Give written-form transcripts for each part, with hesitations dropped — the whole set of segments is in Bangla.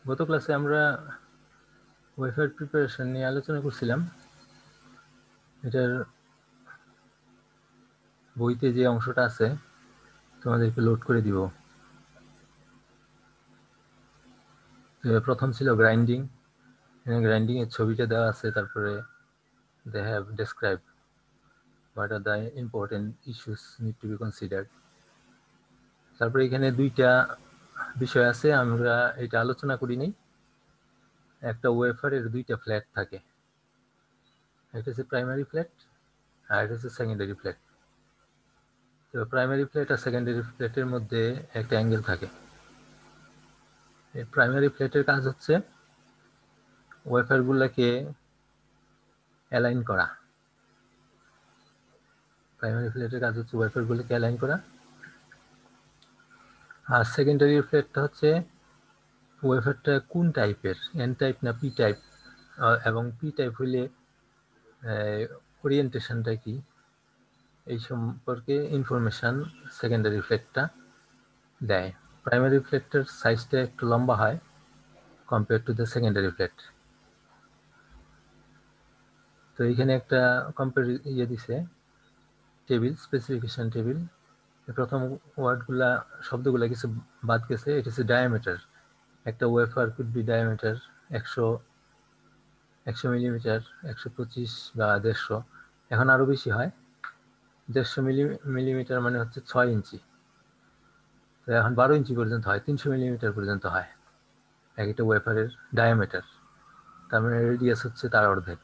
গত ক্লাসে আমরা ওয়েফার প্রিপারেশন নিয়ে আলোচনা করছিলাম। এটার বইতে যে অংশটা আছে তোমাদেরকে লোড করে দিব। প্রথম ছিল গ্রাইন্ডিং, গ্রাইন্ডিং এর ছবিটা দেওয়া আছে, তারপরে they have described what are the important issues need to be considered। তারপরে এখানে দুইটা বিষয় আছে, আমরা এটা আলোচনা করি নাই। একটা ওয়েফারের দুইটা ফ্ল্যাট থাকে, একটা হচ্ছে প্রাইমারি ফ্ল্যাট আর একটা হচ্ছে সেকেন্ডারি ফ্ল্যাট। তো প্রাইমারি ফ্ল্যাট আর সেকেন্ডারি ফ্ল্যাটের মধ্যে একটা অ্যাঙ্গেল থাকে। এই প্রাইমারি ফ্ল্যাটের কাজ হচ্ছে ওয়েফারগুলোকে অ্যালাইন করা। প্রাইমারি ফ্ল্যাটের কাজ হচ্ছে ওয়েফারগুলোকে অ্যালাইন করা। আর সেকেন্ডারি ফ্ল্যাটটা হচ্ছে ওয়েফারটা কোন টাইপের, এন টাইপ না পি টাইপ, এবং পি টাইপ হইলে ওরিয়েন্টেশনটা কি, এই সম্পর্কে ইনফরমেশন সেকেন্ডারি ফ্ল্যাটটা দেয়। প্রাইমারি ফ্ল্যাটটার সাইজটা একটু লম্বা হয় compare to the secondary flat. তো এইখানে একটা কম্পেয়ার দিছে, টেবিল, স্পেসিফিকেশন টেবিল। প্রথম ওয়ার্ডগুলা শব্দগুলা কিছু বাদ গেছে। এটা হচ্ছে ডায়ামিটার। একটা wafer could be diameter 100 millimetre, 125 বা 150, এখন আরো বেশি হয়। 150 মিলিমিটার মানে হচ্ছে 6 ইঞ্চি। তো এখন 12 ইঞ্চি পর্যন্ত হয়, 300 মিলিমিটার পর্যন্ত হয় এক একটা ওয়েফারের ডায়ামিটার। তার মানে রেডিয়াস হচ্ছে তার অর্ধেক।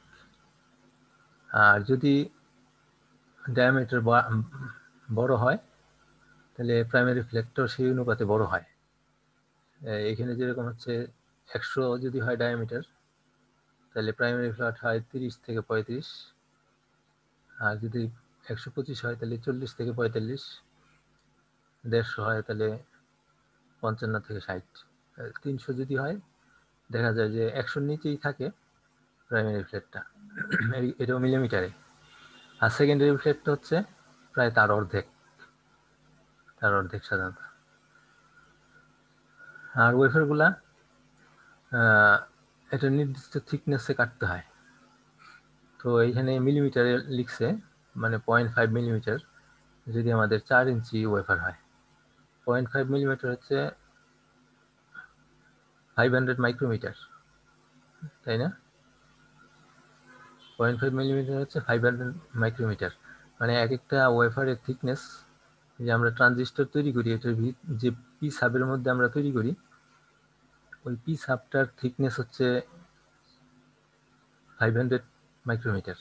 আর যদি ডায়ামিটার বড় হয় তাহলে প্রাইমারি ফ্ল্যাটটাও সেই অনুপাতে বড় হয়। এখানে যেরকম হচ্ছে 100 যদি হয় ডায়ামিটার, তাহলে প্রাইমারি ফ্ল্যাট হয় 30 থেকে 35। আর যদি 125 হয় তাহলে 40 থেকে 45। 150 হয় তাহলে 55 থেকে 60। 300 যদি হয় দেখা যায় যে 100-র নিচেই থাকে প্রাইমারি ফ্ল্যাটটা, এটাও মিলিমিটারে। আর সেকেন্ডারি ফ্ল্যাটটা হচ্ছে প্রায় তার অর্ধেক সাধারণত। আর ওয়েফারগুলা একটা নির্দিষ্ট থিকনেসে কাটতে হয়। তো এইখানে মিলিমিটারে লিখছে, মানে 0.5 মিলিমিটার যদি আমাদের 4 ইঞ্চি ওয়েফার হয়। 0.5 মিলিমিটার হচ্ছে 500 মাইক্রোমিটার, তাই না? 0.5 মিলিমিটার হচ্ছে 500 মাইক্রোমিটার। মানে এক একটা ওয়েফারের থিকনেস, যে আমরা ট্রানজিস্টর তৈরি করি, এটার যে পি সাবের মধ্যে আমরা তৈরি করি, ওই পি সাবটার থিকনেস হচ্ছে 500 মাইক্রোমিটার।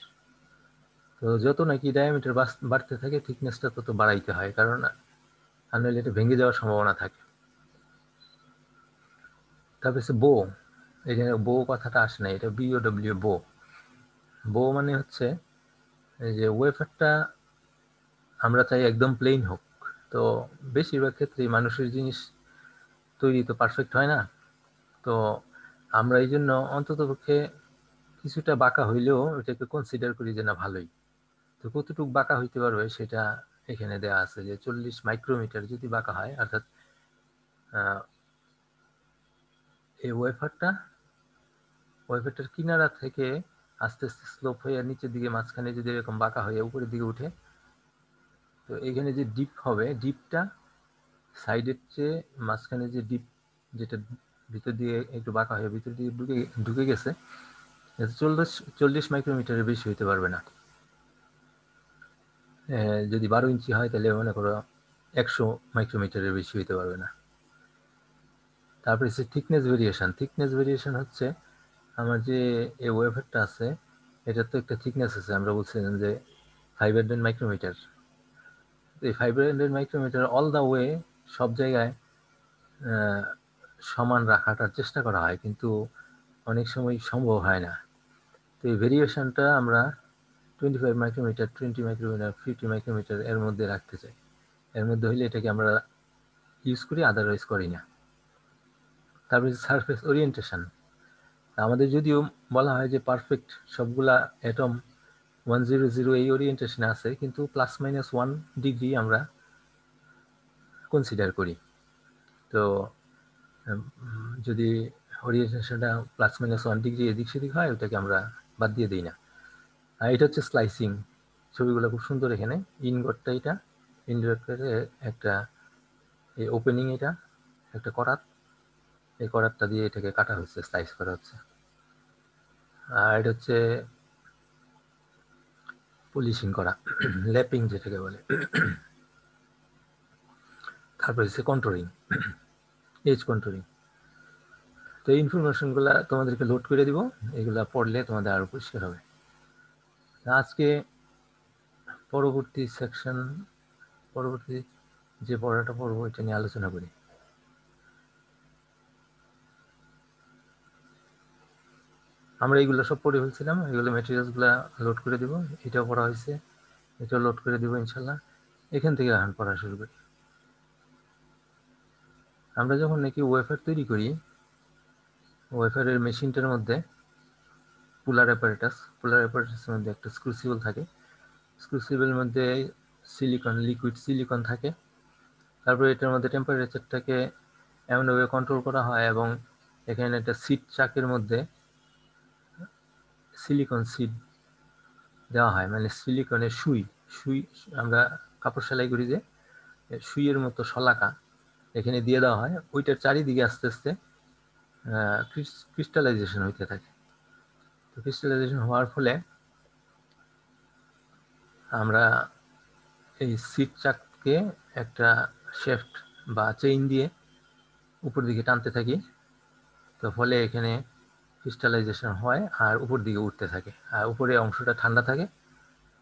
তো যত নাকি ডায়ামিটার বাড়তে থাকে থিকনেসটা তত বাড়াইতে হয়, কারণ আর নইলে এটা ভেঙে যাওয়ার সম্ভাবনা থাকে। তারপর হচ্ছে বো, এখানে বো কথাটা আসে না, এটা BOW, বো। বো মানে হচ্ছে যে ওয়েফারটা আমরা চাই একদম প্লেন হোক। তো বেশিরভাগ ক্ষেত্রেই মানুষের জিনিস তৈরি তো পারফেক্ট হয় না। তো আমরা এই জন্য অন্ততপক্ষে কিছুটা বাঁকা হইলেও এটাকে কনসিডার করি যে না ভালোই। তো কতটুকু বাঁকা হইতে পারবে সেটা এখানে দেওয়া আছে, যে 40 মাইক্রোমিটার যদি বাঁকা হয়, অর্থাৎ এই ওয়েফারটার কিনারা থেকে আস্তে আস্তে স্লোপ হয়ে নিচের দিকে, মাঝখানে যদি এরকম বাঁকা হয়ে উপরের দিকে উঠে, তো এখানে যে ডিপ হবে, ডিপটা সাইডের চেয়ে মাঝখানে যে ডিপ, যেটা ভিতর দিয়ে একটু বাঁকা হয়ে ভিতর দিকে ঢুকে গেছে, 40 মাইক্রোমিটারের বেশি হইতে পারবে না। যদি 12 ইঞ্চি হয় তাহলে মনে করো 100 মাইক্রোমিটারের বেশি হইতে পারবে না। তারপরে হচ্ছে থিকনেস ভেরিয়েশন। থিকনেস ভেরিয়েশন হচ্ছে আমার যে এই ওয়েফারটা আছে, এটার তো একটা থিকনেস আছে, আমরা বলছিলাম যে 500 মাইক্রোমিটার। এই 500 মাইক্রোমিটার অল দা ওয়ে সব জায়গায় সমান রাখাটার চেষ্টা করা হয়, কিন্তু অনেক সময় সম্ভব হয় না। তো এই ভেরিয়েশনটা আমরা 25 মাইক্রোমিটার, 20 মাইক্রোমিটার, 50 মাইক্রোমিটার এর মধ্যে রাখতে চাই। এর মধ্যে হইলে এটাকে আমরা ইউজ করি, আদারওয়াইজ করি না। তারপরে সারফেস ওরিয়েন্টেশন। আমাদের যদিও বলা হয় যে পারফেক্ট সবগুলা অ্যাটম 100 এই ওরিয়েন্টেশনে আছে, কিন্তু +-1 ডিগ্রি আমরা কনসিডার করি। তো যদি ওরিয়েন্টেশনটা +-1 ডিগ্রি এদিক সেদিক হয়, ওটাকে আমরা বাদ দিয়ে দিই না। আর এটা হচ্ছে স্লাইসিং। ছবিগুলো খুব সুন্দর। এখানে ইনগটটা, এটা ইনগটের একটা এই ওপেনিং, এটা একটা করাত, এই করাতটা দিয়ে এটাকে কাটা হচ্ছে, স্লাইস করা হচ্ছে। আর এটা হচ্ছে পলিশিং করা, ল্যাপিং যেটাকে বলে। তারপর হচ্ছে কন্ট্রোলিং, এজ কন্ট্রোলিং। তো এই ইনফরমেশনগুলো তোমাদেরকে লোড করে দিব, এগুলা পড়লে তোমাদের আরো পরিষ্কার হবে। আজকে পরবর্তী সেকশন, পরবর্তী যে পড়াটা পড়বো এটা নিয়ে আলোচনা করি। আমরা এইগুলো সব পড়ে ফেলছিলাম, এগুলো ম্যাটেরিয়ালসগুলো লোড করে দিব। এটাও পড়া হয়েছে, এটাও লোড করে দিব ইনশাল্লাহ। এখান থেকে এখন পড়া শুরু করি। আমরা যখন নাকি ওয়েফার তৈরি করি, ওয়েফারের মেশিনটার মধ্যে পুলার অ্যাপারেটাসের মধ্যে একটা ক্রুসিবল থাকে। ক্রুসিবলের মধ্যে সিলিকন, লিকুইড সিলিকন থাকে। তারপরে এটার মধ্যে টেম্পারেচারটাকে এমনভাবে কন্ট্রোল করা হয়, এবং এখানে একটা সিড চাকের মধ্যে সিলিকন সিড দেওয়া হয়, মানে সিলিকনের সুই আমরা কাপড় সেলাই করি যে সুইয়ের মতো শলাকা এখানে দিয়ে দেওয়া হয়। ওইটার চারিদিকে আস্তে আস্তে ক্রিস্টালাইজেশন হইতে থাকে। তো ক্রিস্টালাইজেশন হওয়ার ফলে আমরা এই সিট চাককে একটা শেফট বা চেইন দিয়ে উপর দিকে টানতে থাকি। তো ফলে এখানে ক্রিস্টালাইজেশন হয় আর উপর দিকে উঠতে থাকে, আর উপরে অংশটা ঠান্ডা থাকে,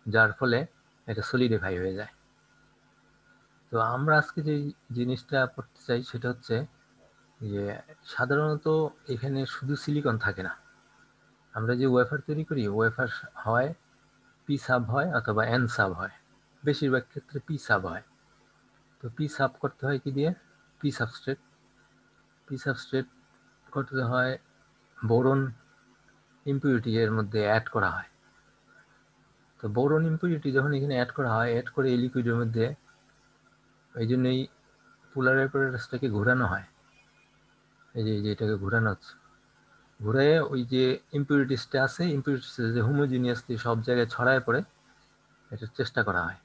যার ফলে এটা সলিডিফাই হয়ে যায়। তো আমরা আজকে যে জিনিসটা পড়তে চাই সেটা হচ্ছে যে সাধারণত এখানে শুধু সিলিকন থাকে না। আমরা যে ওয়েফার তৈরি করি, ওয়েফার হয় পি সাব হয় অথবা এন সাব হয়, বেশিরভাগ ক্ষেত্রে পি সাব হয়। তো পি সাব করতে হয় কি দিয়ে? পি সাবস্ট্রেট করতে হয় বোরন ইম্পিউরিটি এর মধ্যে অ্যাড করা হয়। তো বোরন ইম্পিউরিটি যখন এখানে অ্যাড করা হয়, অ্যাড করে এই লিকুইডের মধ্যে, এই জন্যই পুলার অ্যাপারেটাসটাকে ঘোরানো হয়। এই যে এটাকে ঘোরানো হচ্ছে, ঘুরে ওই যে ইম্পিউরিটিসটা আছে, ইম্পিউরিটিস যে হোমোজিনিয়াসলি সব জায়গায় ছড়ায় পড়ে, এটার চেষ্টা করা হয়।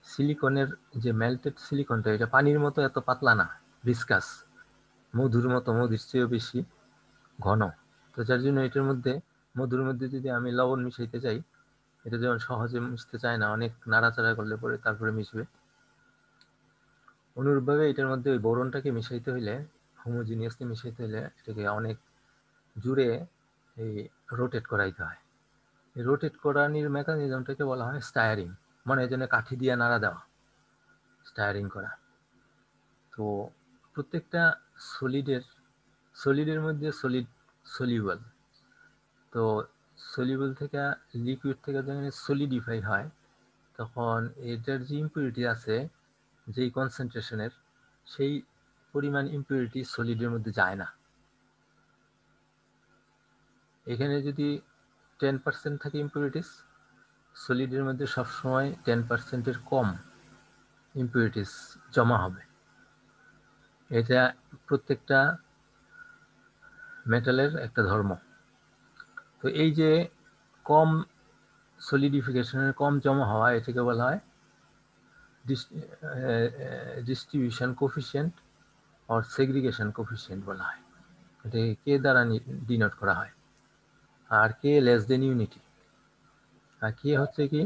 সিলিকনের যে মেল্টেড সিলিকনটা, এটা পানির মতো এত পাতলা না, ভিসকাস, মধুর মতো, মধুর চেয়েও বেশি ঘন। তো যার জন্য এটার মধ্যে, মধুর মধ্যে যদি আমি লবণ মিশাইতে চাই, এটা যেমন সহজে মিশতে চায় না, অনেক নাড়াচাড়া করলে পরে তারপরে মিশবে। অনুরূপভাবে এটার মধ্যে ওই বোরনটাকে মিশাইতে হইলে, হোমোজিনিয়াসলি মিশাইতে হলে এটাকে অনেক জুড়ে এই রোটেট করাইতে হয়। এই রোটেট করানোর মেকানিজমটাকে বলা হয় স্টায়ারিং, মানে এই জন্য কাঠি দিয়ে নাড়া দেওয়া, স্টায়ারিং করা। তো প্রত্যেকটা সলিডের মধ্যে সলিউবল, তো সলিউবল থেকে লিকুইড থেকে যখন সলিডিফাই হয়, তখন এটার যে ইম্পিউরিটি আছে যেই কনসেন্ট্রেশনের, সেই পরিমাণ ইম্পিউরিটি সলিডের মধ্যে যায় না। এখানে যদি 10% থাকে ইম্পিউরিটিস, সলিডের মধ্যে সবসময় 10%-এর কম ইম্পিউরিটিস জমা হবে। এটা প্রত্যেকটা মেটালের একটা ধর্ম। তো এই যে কম সলিডিফিকেশনের, কম জমা হওয়া, এটাকে বলা হয় distribution coefficient or segregation coefficient বলা হয়। এটাকে কে দ্বারা ডিনোট করা হয়, আর কে লেস দেন ইউনিটি। আর কে হচ্ছে কি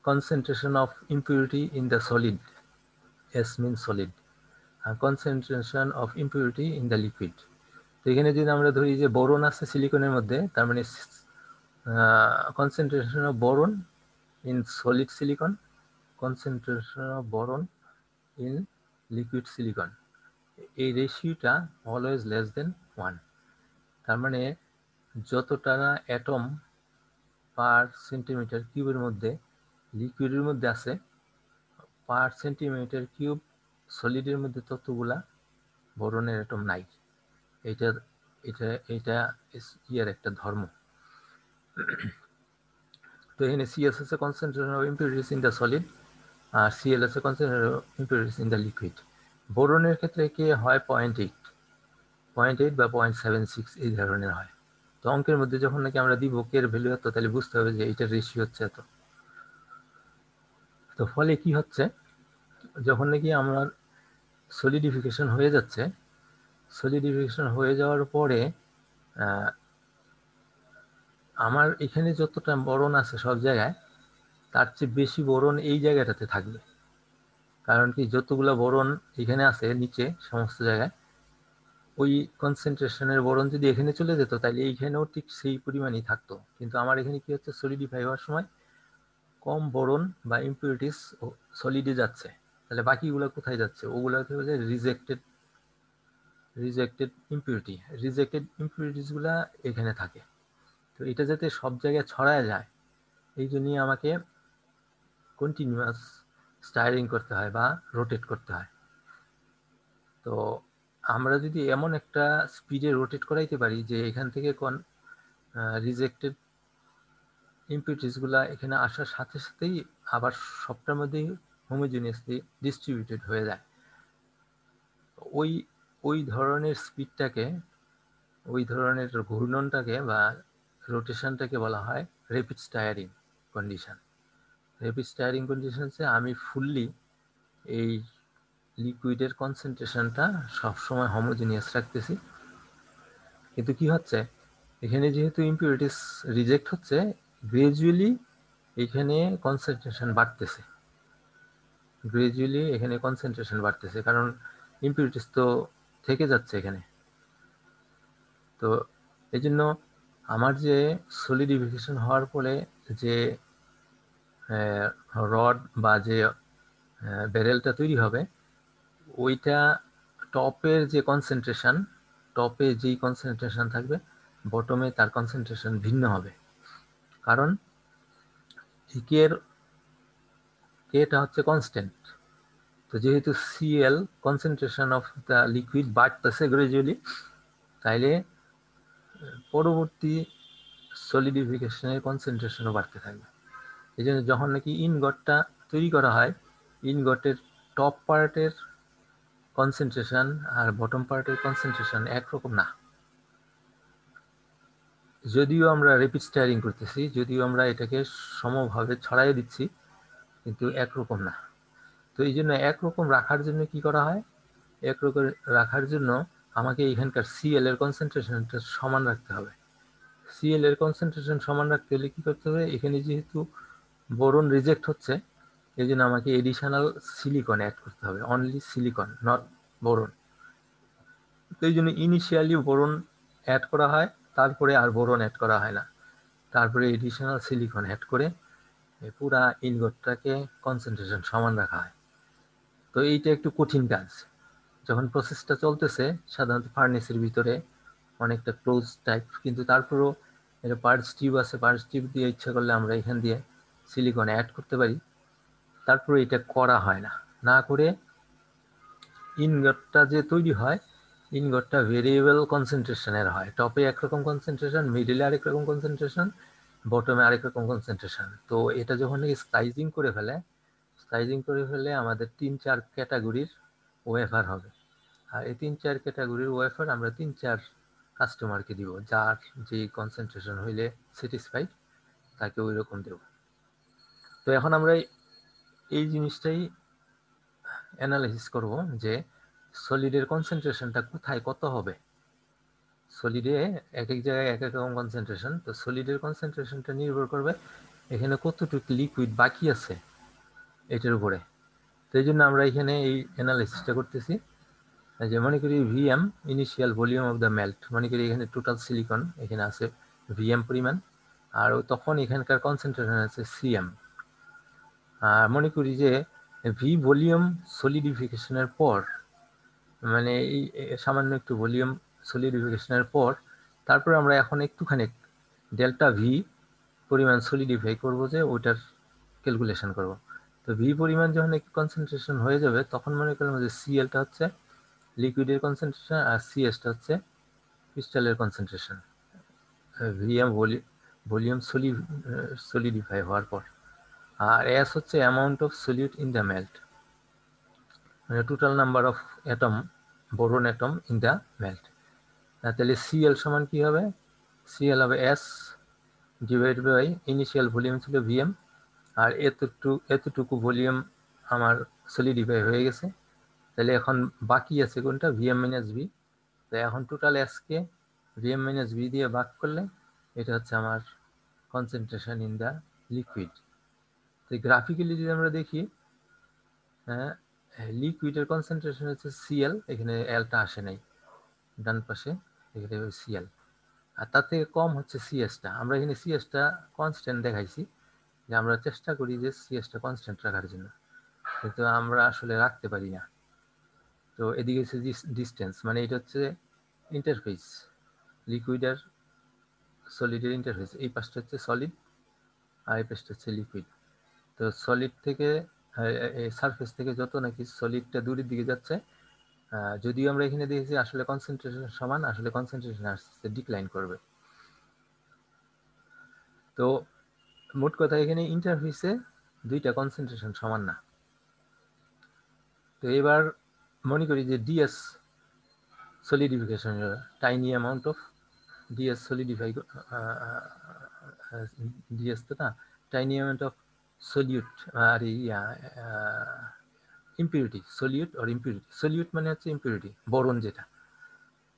concentration of impurity in the solid, S mean solid, আর concentration of impurity in the liquid. তো এখানে যদি আমরা ধরি যে বোরন আছে সিলিকনের মধ্যে, তার মানে concentration of boron in solid silicon, concentration of boron in liquid silicon, এই রেশিওটা অলওয়েজ লেস দেন 1। তার মানে যতটা অ্যাটম পার সেন্টিমিটার কিউবের মধ্যে লিকুইডের মধ্যে আছে, পার সেন্টিমিটার কিউব সলিডের মধ্যে ততগুলা বোরনের অ্যাটম নাই। এটা এটা এটা ইয়ার একটা ধর্ম। তো এখানে সিএস আছে concentration of impurities in the solid, আর সিএল আছে concentration of impurities in the liquid. বোরনের ক্ষেত্রে কি হয় 0.8, 0.8 বা 0.76 এই ধরনের হয়। তো অঙ্কের মধ্যে যখন নাকি আমরা দিব কে এর ভ্যালু এত, তাহলে বুঝতে হবে যে এইটার রেশিও হচ্ছে এত। তো ফলে কি হচ্ছে, যখন নাকি আমার সলিডিফিকেশন হয়ে যাচ্ছে, সলিডিফিকেশন হয়ে যাওয়ার পরে আমার এখানে যতটা বোরন আছে সব জায়গায়, তার চেয়ে বেশি বোরন এই জায়গাটাতে থাকবে। কারণ কি, যতগুলো বোরন এখানে আছে নিচে সমস্ত জায়গায়, ওই কনসেন্ট্রেশনের বোরন যদি এখানে চলে যেত, তাহলে এইখানেও ঠিক সেই পরিমাণই থাকতো। কিন্তু আমার এখানে কি হচ্ছে, সলিডিফাই হওয়ার সময় কম বোরন বা ইম্পিউরিটিস সলিডে যাচ্ছে, তাহলে বাকিগুলো কোথায় যাচ্ছে, ওগুলো হচ্ছে রিজেক্টেড ইম্পিউরিটিস গুলা এখানে থাকে। তো এটা যাতে সব জায়গায় ছড়ায় যায়, এই জন্যই আমাকে কন্টিনিউয়াস স্টায়ারিং করতে হয় বা রোটেট করতে হয়। তো আমরা যদি এমন একটা স্পিডে রোটেট করাইতে পারি যে এখান থেকে রিজেক্টেড ইম্পিউরিটিসগুলা এখানে আসার সাথে সাথেই আবার সবটার মধ্যেই হোমোজিনিয়াসলি ডিস্ট্রিবিউটেড হয়ে যায়, ওই ওই ধরনের স্পিডটাকে, ওই ধরনের ঘূর্ণনটাকে বা রোটেশনটাকে বলা হয় র্যাপিড স্টায়ারিং কন্ডিশন। র্যাপিড স্টায়ারিং কন্ডিশনসে আমি ফুললি এই লিকুইডের কনসেন্ট্রেশনটা সবসময় হোমোজিনিয়াস রাখতেছি। কিন্তু কি হচ্ছে, এখানে যেহেতু ইম্পিউরিটিস রিজেক্ট হচ্ছে, গ্রাজুয়ালি এখানে কনসেন্ট্রেশন বাড়তেছে, কারণ ইম্পিউরিটিস তো থেকে যাচ্ছে এখানে। তো এই জন্য আমার যে সলিডিফিকেশন হওয়ার পরে যে রড বা যে ব্যারেলটা তৈরি হবে, ওইটা টপের যে কনসেন্ট্রেশন, টপে যেই কনসেন্ট্রেশন থাকবে, বটমে তার কনসেন্ট্রেশন ভিন্ন হবে। কারণ কেটা হচ্ছে কনস্ট্যান্ট। তো যেহেতু CL concentration of the liquid বাড়তেছে গ্রাজুয়ালি, তাইলে পরবর্তী সলিডিফিকেশনের কনসেন্ট্রেশনও বাড়তে থাকবে। এই জন্য যখন নাকি ইনগটটা তৈরি করা হয়, ইনগটের টপ পার্টের কনসেন্ট্রেশন আর বটম পার্টের কনসেন্ট্রেশন একরকম না। যদিও আমরা র্যাপিড স্টায়ারিং করতেছি, যদিও আমরা এটাকে সমভাবে ছড়াই দিচ্ছি, কিন্তু একরকম না। তো এই জন্য একরকম রাখার জন্য কি করা হয়, একরকম রাখার জন্য আমাকে এখানকার সিএল এর কনসেন্ট্রেশনটা সমান রাখতে হবে। সিএল এর কনসেন্ট্রেশন সমান রাখতে হলে কি করতে হবে, এখানে যেহেতু বোরন রিজেক্ট হচ্ছে, এই জন্য আমাকে এডিশনাল সিলিকন অ্যাড করতে হবে, অনলি সিলিকন, নট বোরন। তো এই জন্য ইনিশিয়ালি বোরন অ্যাড করা হয়, তারপরে আর বোরন অ্যাড করা হয় না, তারপরে এডিশনাল সিলিকন অ্যাড করে পুরা ইনগটটাকে কনসেন্ট্রেশন সমান রাখা হয়। তো এইটা একটু কঠিন কাজ। যখন প্রসেসটা চলতেছে, সাধারণত ফার্নেসের ভিতরে অনেকটা ক্লোজ টাইপ, কিন্তু তারপরেও এটা পার্টস টিউব আছে, পার্টস টিউব দিয়ে ইচ্ছা করলে আমরা এখান দিয়ে সিলিকন অ্যাড করতে পারি। তারপরে এটা করা হয় না, না করে ইনগটটা যে তৈরি হয়, ইনগটটা ভেরিয়েবল কনসেন্ট্রেশনের হয়। টপে একরকম কনসেন্ট্রেশন, মিডিলে আরেক রকম কনসেন্ট্রেশন, বটমে আরেক রকম কনসেন্ট্রেশন। তো এটা যখন স্লাইজিং করে ফেলে আমাদের 3-4 ক্যাটাগরির ওয়েফার হবে। আর এই 3-4 ক্যাটাগরির ওয়েফার আমরা 3-4 কাস্টমারকে দিব, যার যে কনসেন্ট্রেশন হইলে স্যাটিসফাইড তাকে ওই রকম দেব। তো এখন আমরা এই জিনিসটাই অ্যানালাইসিস করব যে সলিডের কনসেন্ট্রেশনটা কোথায় কত হবে। সলিডে এক এক জায়গায় এক এক রকম কনসেন্ট্রেশন, তো সলিডের কনসেন্ট্রেশনটা নির্ভর করবে এখানে কতটুকু লিকুইড বাকি আছে এটার উপরে। তো এই জন্য আমরা এখানে এই অ্যানালাইসিসটা করতেছি যে মনে করি VM, initial volume of the melt, মনে করি এখানে টোটাল সিলিকন এখানে আছে ভিএম পরিমাণ, আর তখন এখানকার কনসেন্ট্রেশন আছে সিএম। আর মনে করি যে ভি ভলিউম সলিডিফিকেশনের পর, মানে এই সামান্য একটু ভলিউম সলিডিফিকেশনের পর, তারপরে আমরা এখন একটুখানি ডেল্টা ভি পরিমাণ সলিডিফাই করব, যে ওইটার ক্যালকুলেশন করব। তো ভি পরিমাণ যখন একটু কনসেন্ট্রেশন হয়ে যাবে, তখন মনে করলাম যে সিএলটা হচ্ছে লিকুইডের কনসেন্ট্রেশন আর সিএসটা হচ্ছে ক্রিস্টালের কনসেন্ট্রেশন, ভিএম ভলিউম সলিডিফাই হওয়ার পর। আর এস হচ্ছে amount of solute in the melt, মানে total number of atom, boron atom in the melt. তাহলে সিএল সমান কি হবে? সিএল হবে S divide by initial volume ছিল ভিএম, আর এতটুকু ভলিউম আমার সলিডিফাই হয়ে গেছে। তাহলে এখন বাকি আছে কোনটা? VM minus V. তো এখন total SK VM minus V দিয়ে ভাগ করলে এটা হচ্ছে আমার কনসেন্ট্রেশন ইন দ্য লিকুইড। তো গ্রাফিক্যালি যদি আমরা দেখি, হ্যাঁ, লিকুইডের কনসেন্ট্রেশন হচ্ছে সিএল, এখানে এলটা আসে নাই ডান পাশে, এখানে সিএল, আর তার থেকে কম হচ্ছে সিএসটা। আমরা এখানে সিএসটা কনস্ট্যান্ট দেখাইছি, যে আমরা চেষ্টা করি যে সিএসটা কনস্ট্যান্ট রাখার জন্য, কিন্তু আমরা আসলে রাখতে পারি না। তো এদিকে হচ্ছে ডিস্টেন্স, মানে এটা হচ্ছে ইন্টারফেস, লিকুইড আর সলিডের ইন্টারফেস। এই পাশটা হচ্ছে সলিড আর এই পাশটা হচ্ছে লিকুইড। তো সলিড থেকে সারফেস থেকে যত নাকি সলিডটা দূরের দিকে যাচ্ছে, যদিও আমরা এখানে দেখেছি আসলে কনসেন্ট্রেশন সমান, আসলে কনসেন্ট্রেশন আসছে ডিক্লাইন করবে। তো মোট কথা এখানে ইন্টারফেসে দুইটা কনসেন্ট্রেশন সমান না। তো এবার মনে করি যে DS solidification, tiny amount of DS solidify, DS তো না, টাইনি অ্যামাউন্ট অফ সলিউট আর ইম্পিউরিটি, সলিউট আর ইম্পিউরিটি। সলিউট মানে হচ্ছে ইম্পিউরিটি, বোরন যেটা।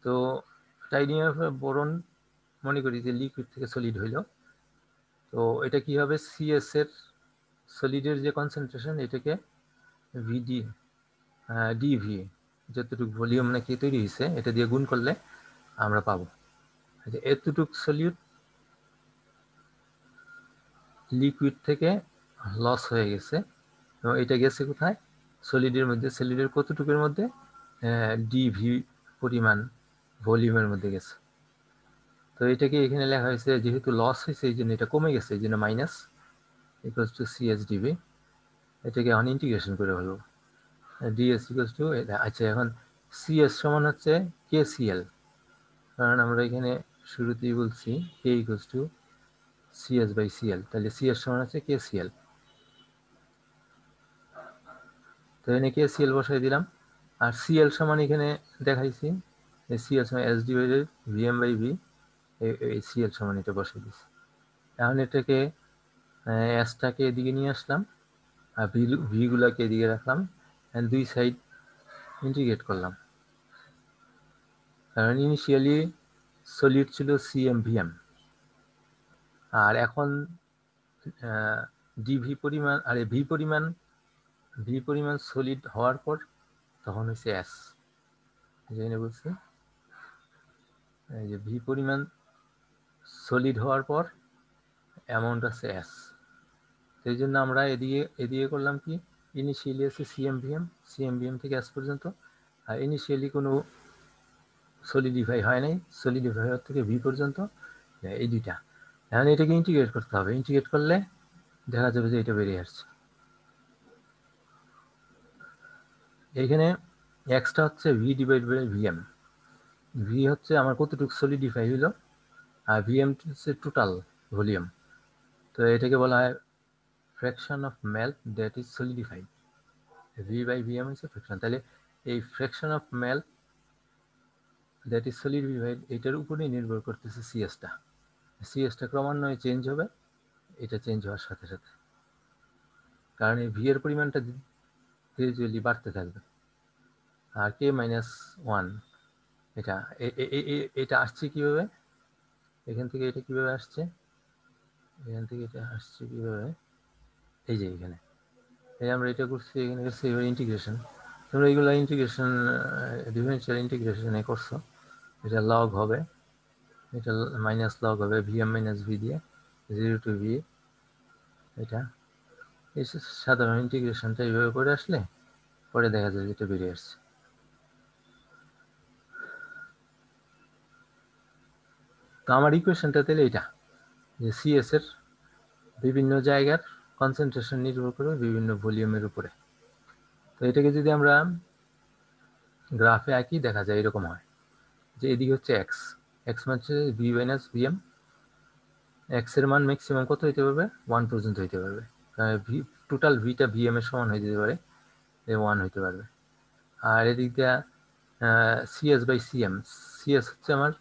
তো টাইনি বোরন মনে করি যে লিকুইড থেকে সলিড হইল, তো এটা কি হবে? সিএস এর সলিডের যে কনসেন্ট্রেশন, এটাকে ভিডি ডিভি, যতটুকু ভলিউম নাকি তৈরি হয়েছে এটা দিয়ে গুণ করলে আমরা পাবো এতটুকু সলিউট লিকুইড থেকে লস হয়ে গেছে, এবং এটা গেছে কোথায়? সলিডের মধ্যে। সলিডের কতটুকুর মধ্যে? ডিভি পরিমাণ ভলিউমের মধ্যে গেছে। তো এটাকে এখানে লেখা হয়েছে, যেহেতু লস হয়েছে এই জন্য এটা কমে গেছে, এই জন্য minus equals to CS DV. এটাকে এখন ইন্টিগ্রেশন করে ফেলবো, ডিএস ইকুয়ালস টু, আচ্ছা এখন সিএস সমান হচ্ছে কে সিএল, কারণ আমরা এখানে শুরুতেই বলছি K equals to CS by CL, তাহলে সিএস সমান হচ্ছে কে সিএল। তো এখানে কে সিএল বসাই দিলাম, আর সিএল সমান এখানে দেখাইছি সিএল সমান S divided VM by V, এই সিএল সমান এটা বসাই দিচ্ছি। এখন এটাকে এসটাকে এদিকে নিয়ে আসলাম, আর ভি গুলাকে এদিকে রাখলাম, দুই সাইড ইন্টিগ্রেট করলাম, কারণ ইনিশিয়ালি সলিড ছিল সিএম ভিএম, আর এখন ডিভি পরিমাণ আর ভি পরিমাণ সলিড হওয়ার পর তখন হচ্ছে এস, যেখানে বলছি এই যে ভি পরিমাণ সলিড হওয়ার পর অ্যামাউন্ট আছে এস। সেই জন্য আমরা এদিকে করলাম কি, ইনিশিয়ালি আছে সিএম ভিএম থেকে এস পর্যন্ত, আর ইনিশিয়ালি কোনো সলিডিফাই হয় নাই, সলিডিফাই হওয়ার থেকে ভি পর্যন্ত, এই দুইটা। এখন এটাকে ইন্টিগ্রেট করতে হবে, ইন্টিগ্রেট করলে দেখা যাবে যে এটা বেরিয়ে আসছে। এইখানে এক্সটা হচ্ছে V divide by VM. V হচ্ছে আমার কতটুকু সলিডিফাই হইল, আর ভিএম হচ্ছে টোটাল ভলিউম। তো এটাকে বলা হয় fraction of melt that is solidified. V by VM হচ্ছে ফ্র্যাকশন। তাহলে এই fraction of melt that is solidified, এটার উপরেই নির্ভর করতেছে সিএসটা। সিএসটা ক্রমান্বয়ে চেঞ্জ হবে, এটা চেঞ্জ হওয়ার সাথে সাথে, কারণ এই ভি এর পরিমাণটা গ্রাজুয়ালি বাড়তে থাকবে। আর কে মাইনাস ওয়ান, এটা এটা আসছে কিভাবে? এখান থেকে এটা কিভাবে আসছে? এখান থেকে এটা আসছে কিভাবে? এই যে এখানে আমরা এটা করছি, এখানে করছি এবার ইন্টিগ্রেশন। তোমরা এইগুলো ইন্টিগ্রেশন ডিফারেন্সিয়াল ইন্টিগ্রেশনে করছো, এটা লগ হবে, এটা মাইনাস লগ হবে ভিএম মাইনাস ভি দিয়ে 0 টু ভি। এটা এই সাধারণ ইন্টিগ্রেশনটা এইভাবে করে আসলে পরে দেখা যায় যেটা বেরিয়ে আসছে। তো আমার ইকুয়েশনটা তাহলে এটা, যে সিএস এর বিভিন্ন জায়গার কনসেন্ট্রেশন নির্ভর করে বিভিন্ন ভলিউমের উপরে। তো এটাকে যদি আমরা গ্রাফে আঁকি, দেখা যায় এরকম হয় যে এদিকে হচ্ছে এক্স, এক্স মানে হচ্ছে ভি মাইনাস ভিএম। এক্স এর মান ম্যাক্সিমাম কত হইতে পারবে? 1 পর্যন্ত হইতে পারবে, ভি টোটাল ভিটা ভিএম এর সমান হয়ে যেতে পারে, 1 হইতে পারবে। আর এদিক দিয়ে সিএস বাই সিএম। সিএস হচ্ছে আমার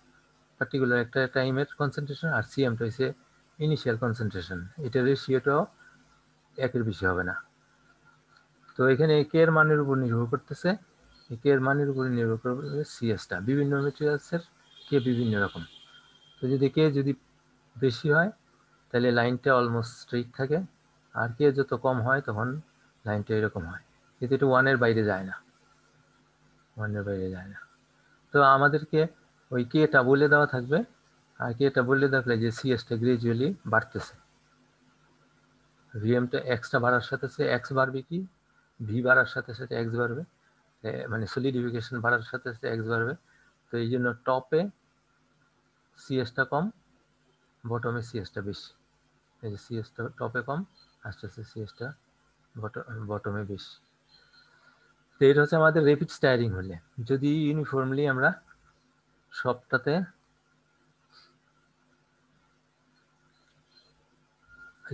পার্টিকুলার একটা টাইমের কনসেন্ট্রেশন, আর সিএমটা হচ্ছে ইনিশিয়াল কনসেন্ট্রেশন। এটা রেশিওটাও একের বেশি হবে না। তো এখানে কে এর মানের উপর নির্ভর করতেছে, কে এর মানের উপর নির্ভর করবে সিএসটা। বিভিন্ন মেটেরিয়ালসের কে বিভিন্ন রকম। তো যদি কে যদি বেশি হয় তাহলে লাইনটা অলমোস্ট স্ট্রেইট থাকে, আর কে যত কম হয় তখন লাইনটা এরকম হয়, কিন্তু এটা ওয়ানের বাইরে যায় না, ওয়ানের বাইরে যায় না। তো আমাদেরকে ওই কেটা বলে দেওয়া থাকবে, আর কেটা বলে থাকলে যে সিএসটা গ্রাজুয়ালি বাড়তেছে, ভিএমটা এক্সটা বাড়ার সাথে সাথে এক্স বাড়বে, কি ভি বাড়ার সাথে সাথে এক্স বাড়বে, মানে সলিডিফিকেশন বাড়ার সাথে সাথে এক্স বাড়বে। তো এই জন্য টপে সিএসটা কম, বটমে সিএসটা বেশি। এই যে সিএসটা টপে কম, আস্তে আস্তে সিএসটা বটমে বেশি। তো এটা হচ্ছে আমাদের র্যাপিড স্টায়ারিং হলে। যদি ইউনিফর্মলি আমরা সবটাতে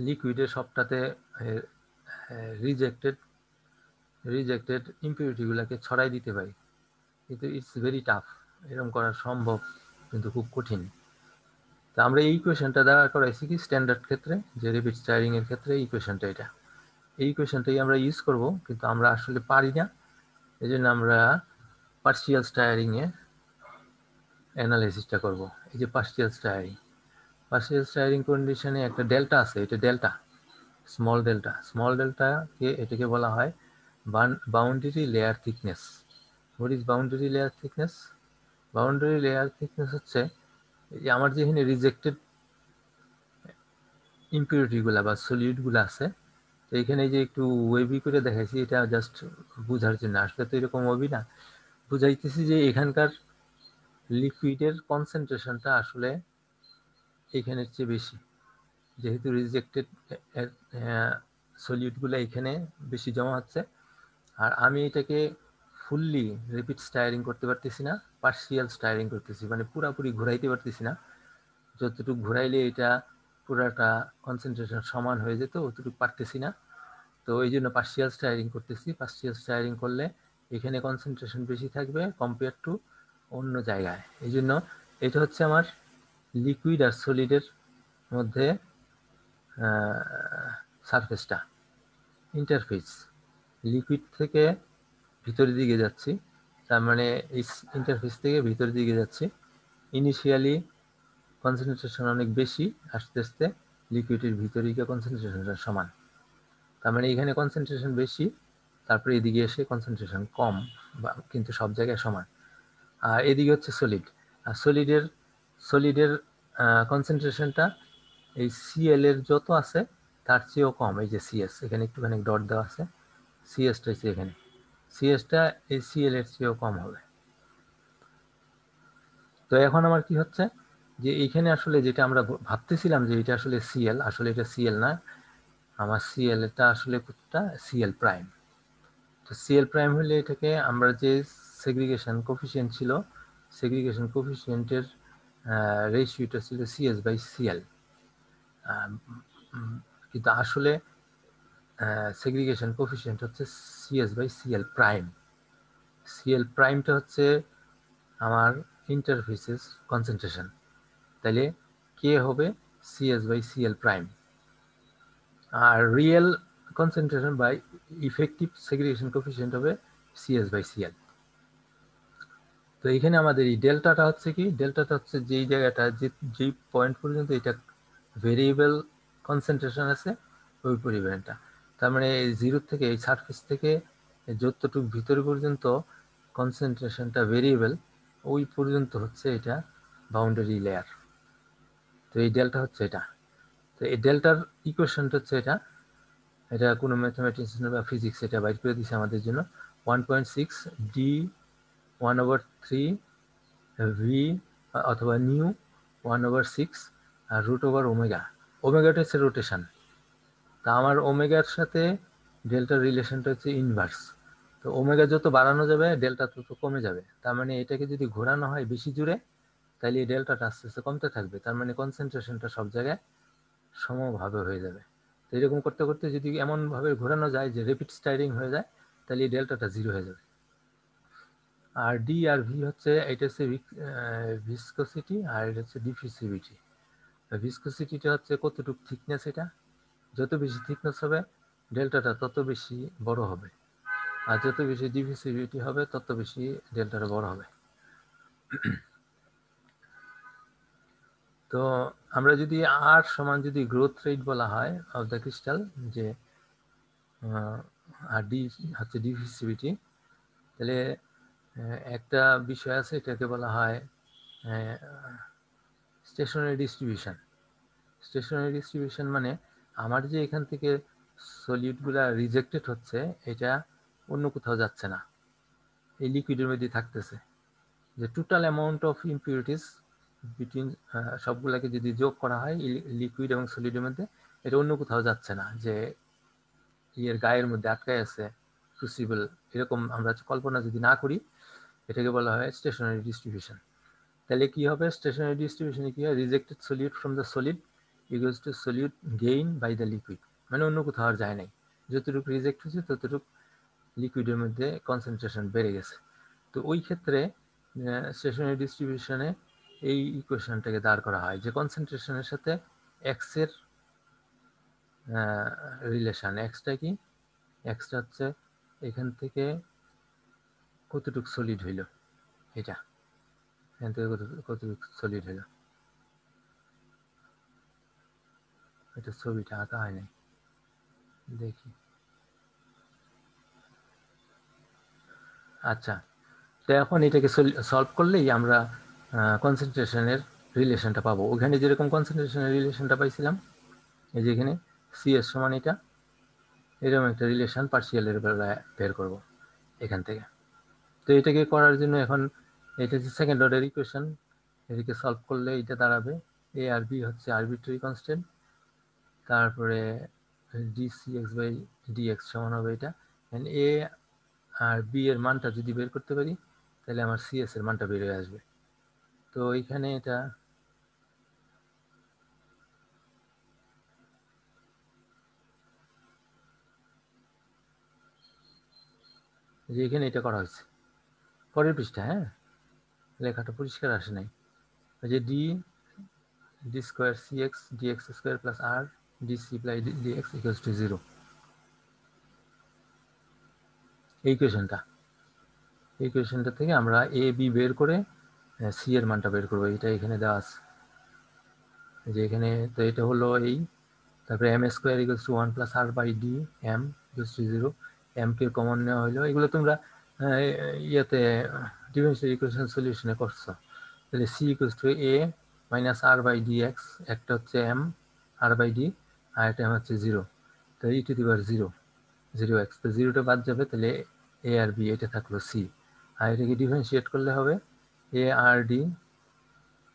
লিকুইডের সবটাতে রিজেক্টেড ইম্পিউরিটিগুলোকে ছড়াই দিতে পারি, কিন্তু ইটস ভেরি টাফ। এরকম করা সম্ভব কিন্তু খুব কঠিন। তো আমরা এই ইকুয়েশনটা দ্বারা করাইছি কি স্ট্যান্ডার্ড ক্ষেত্রে, যে র্যাপিড স্টায়ারিং এর ক্ষেত্রে ইকুয়েশনটা এটা, এই ইকুয়েশনটাই আমরা ইউজ করব, কিন্তু আমরা আসলে পারি না। এই জন্য আমরা পার্শিয়াল স্টায়ারিং এ অ্যানালাইসিসটা করব। এই যে পার্শিয়াল স্টায়ারিং কন্ডিশনে একটা ডেল্টা আছে, এটা ডেল্টা, স্মল ডেল্টাকে এটাকে বলা হয় boundary layer thickness. What is boundary layer thickness? Boundary layer thickness হচ্ছে এই আমার যেখানে রিজেক্টেড ইম্পিউরিটিগুলা বা সলিউটগুলো আছে, তো এখানে যে একটু ওয়েবি করে দেখাইছি, এটা জাস্ট বোঝার জন্য, আসলে তো এরকম ওয়েবি না, বুঝাইতেছি যে এখানকার লিকুইডের কনসেন্ট্রেশনটা আসলে এখানের চেয়ে বেশি, যেহেতু রিজেক্টেড সলিউটগুলো এখানে বেশি জমা হচ্ছে। আর আমি এটাকে ফুললি রিপিট স্টায়ারিং করতে পারতেছি না, পার্শিয়াল স্টায়ারিং করতেছি, মানে পুরাপুরি ঘুরাইতে পারতেছি না। যতটুকু ঘুরাইলে এটা পুরাটা কনসেন্ট্রেশন সমান হয়ে যেত, অতটুকু পারতেছি না। তো এই জন্য পার্শিয়াল স্টায়ারিং করতেছি। পার্শিয়াল স্টায়ারিং করলে এখানে কনসেন্ট্রেশন বেশি থাকবে কম্পেয়ার টু অন্য জায়গায়। এই জন্য এটা হচ্ছে আমার লিকুইড আর সলিডের মধ্যে সারফেসটা, ইন্টারফেস। লিকুইড থেকে ভিতরের দিকে যাচ্ছি, তার মানে এই ইন্টারফেস থেকে ভিতরের দিকে যাচ্ছি। ইনিশিয়ালি কনসেন্ট্রেশন অনেক বেশি, আস্তে আস্তে লিকুইডের ভিতরে গিয়ে কনসেন্ট্রেশনটা সমান। তার মানে এখানে কনসেন্ট্রেশন বেশি, তারপরে এদিকে এসে কনসেন্ট্রেশন কম, কিন্তু সব জায়গায় সমান। আর এদিকে হচ্ছে সলিড, আর সলিডের কনসেন্ট্রেশনটা এই সিএল এর যত আছে তার চেয়েও কম। এই যে সিএস এখানে একটুখানি ডট দেওয়া আছে, সিএসটা হচ্ছে এখানে, সিএসটা এই সিএল এর চেয়েও কম হবে। তো এখন আমার কি হচ্ছে যে এইখানে আসলে যেটা আমরা ভাবতেছিলাম যে এটা আসলে সিএল, আসলে এটা সিএল না, আমার সিএল এটা আসলে কোনটা সিএল প্রাইম। তো সিএল প্রাইম হলে এটাকে আমরা যে সেগ্রিগেশন কোফিসিয়েন্ট ছিল, সেগ্রিগেশন কোফিসিয়েন্টের রেশিওটা ছিল সিএস বাই সিএল, কিন্তু আসলে সেগ্রিগেশন কোফিসিয়েন্ট হচ্ছে CS by CL prime. CL প্রাইমটা হচ্ছে আমার ইন্টারফেসেস কনসেন্ট্রেশন, তাহলে কে হবে সিএস বাই সিএল প্রাইম। আর real concentration by effective segregation coefficient হবে সিএস বাই সিএল। তো এখানে আমাদের এই ডেল্টাটা হচ্ছে কি, ডেল্টাটা হচ্ছে যেই জায়গাটা যেই পয়েন্ট পর্যন্ত এটা ভেরিয়েবল কনসেন্ট্রেশন আছে ওই পরিমাণটা। তার মানে জিরো থেকে এই সারফেস থেকে যতটুকু ভিতরে পর্যন্ত কনসেন্ট্রেশনটা ভেরিয়েবল, ওই পর্যন্ত হচ্ছে এটা বাউন্ডারি লেয়ার। তো এই ডেল্টা হচ্ছে এটা। তো এই ডেল্টার ইকুয়েশনটা হচ্ছে এটা কোনো ম্যাথমেটিক্স বা ফিজিক্স এটা বাইর করে দিচ্ছে আমাদের জন্য, 1.6 ডি 1/3 ভি অথবা নিউ 1/6 আর রুট ওভার ওমেগা। ওমেগাটা হচ্ছে রোটেশন। তা আমার ওমেগার সাথে ডেল্টার রিলেশনটা হচ্ছে ইনভার্স। তো ওমেগা যত বাড়ানো যাবে ডেল্টা তত কমে যাবে। তার মানে এটাকে যদি ঘোরানো হয় বেশি জুড়ে, তাহলে এই ডেল্টাটা আস্তে আস্তে কমতে থাকবে। তার মানে কনসেন্ট্রেশনটা সব জায়গায় সমভাবে হয়ে যাবে। তো এরকম করতে করতে যদি এমনভাবে ঘোরানো যায় যে রেপিড স্টাইরিং হয়ে যায়, তাহলে এই ডেল্টাটা জিরো হয়ে যাবে। আর ডি আর ভি হচ্ছে এটা হচ্ছে ভিসকোসিটি আর এটা হচ্ছে ডিফিউসিভিটি। ভিসকোসিটিটা হচ্ছে কতটুকু থিকনেস, এটা যত বেশি থিকনেস হবে ডেল্টাটা তত বেশি বড় হবে, আর যত বেশি ডিফিউসিভিটি হবে তত বেশি ডেল্টাটা বড় হবে। তো আমরা যদি আর সমান যদি গ্রোথ রেট বলা হয় অফ দ্য ক্রিস্টাল, যে আর ডি হচ্ছে ডিফিউসিভিটি, তাহলে একটা বিষয় আছে, এটাকে বলা হয় স্টেশনারি ডিস্ট্রিবিউশন। স্টেশনারি ডিস্ট্রিবিউশন মানে আমার যে এখান থেকে সলিডগুলা রিজেক্টেড হচ্ছে, এটা অন্য কোথাও যাচ্ছে না, এই লিকুইডের মধ্যে থাকতেছে। যে total amount of impurities between সবগুলাকে যদি যোগ করা হয় লিকুইড এবং সলিডের মধ্যে, এটা অন্য কোথাও যাচ্ছে না, যে এর গায়ের মধ্যে আটকায় আছে ক্রুসিবল, এরকম আমরা কল্পনা যদি না করি, এটাকে বলা হয় স্টেশনারি ডিস্ট্রিবিউশন। তাহলে কি হবে, স্টেশনারি ডিস্ট্রিবিউশনে কি হয়, rejected solid from the solid equals to solid gain by the liquid, মানে অন্য কোথাও আর যায় নাই, যতটুকু রিজেক্ট হয়েছে ততটুকু লিকুইডের মধ্যে কনসেন্ট্রেশন বেড়ে গেছে। তো ওই ক্ষেত্রে স্টেশনারি ডিস্ট্রিবিউশনে এই ইকুয়েশনটাকে দাঁড় করা হয়, যে কনসেন্ট্রেশনের সাথে এক্স এর রিলেশন। এক্সটা কি, এক্সটা হচ্ছে এখান থেকে কতটুকু সলিড হইল, এটা এখান থেকে কতটুকু সলিড হইল, এটা ছবিটা আঁকা হয় নাই, দেখি। আচ্ছা, তো এখন এটাকে সলভ করলেই আমরা কনসেন্ট্রেশনের রিলেশনটা পাবো। ওখানে যেরকম কনসেন্ট্রেশনের রিলেশনটা পাইছিলাম, এই যে এখানে সিএস সমান এটা, এরকম একটা রিলেশন পার্শিয়ালের বেলায় বের করব এখান থেকে। তো এটাকে করার জন্য এখন এটা হচ্ছে সেকেন্ড অর্ডার ইকুয়েশন, এটাকে সলভ করলে এটা দাঁড়াবে এ আর বি হচ্ছে আরবিট্রারি কনস্ট্যান্ট, তারপরে ডিসিএক্স বাই ডিএক্স সমান হবে এটা। এ আর বি এর মানটা যদি বের করতে পারি, তাহলে আমার সিএস এর মানটা বের হয়ে আসবে। তো এইখানে এটা যে এখানে এটা করা হয়েছে পরের পৃষ্ঠা, হ্যাঁ লেখাটা পরিষ্কার আসে নাই। যে D D square C X D X square plus R D C by D X equals to 0, এই কোয়েশনটা থেকে আমরা এ বি বের করে সি এর মানটা বের করবো, এটা এখানে দেওয়া আছে। যে এখানে তো এটা হলো এই, তারপরে M square equals to 1 plus R by D M equals to 0, M কে কমন নেওয়া হলো। এগুলো তোমরা ইয়েতে ডিফারেনশিয়াল ইকুয়েশন সলিউশনে করছো। তাহলে C equals to A minus R by D X, একটা হচ্ছে এম আর বাই ডি আর একটা হচ্ছে 0, তো ই টু দি পাওয়ার 0 এক্স, তো 0টা বাদ যাবে, তাহলে এ আর বি এটা থাকলো সি, আর এটাকে ডিফারেন্সিয়েট করলে হবে A R D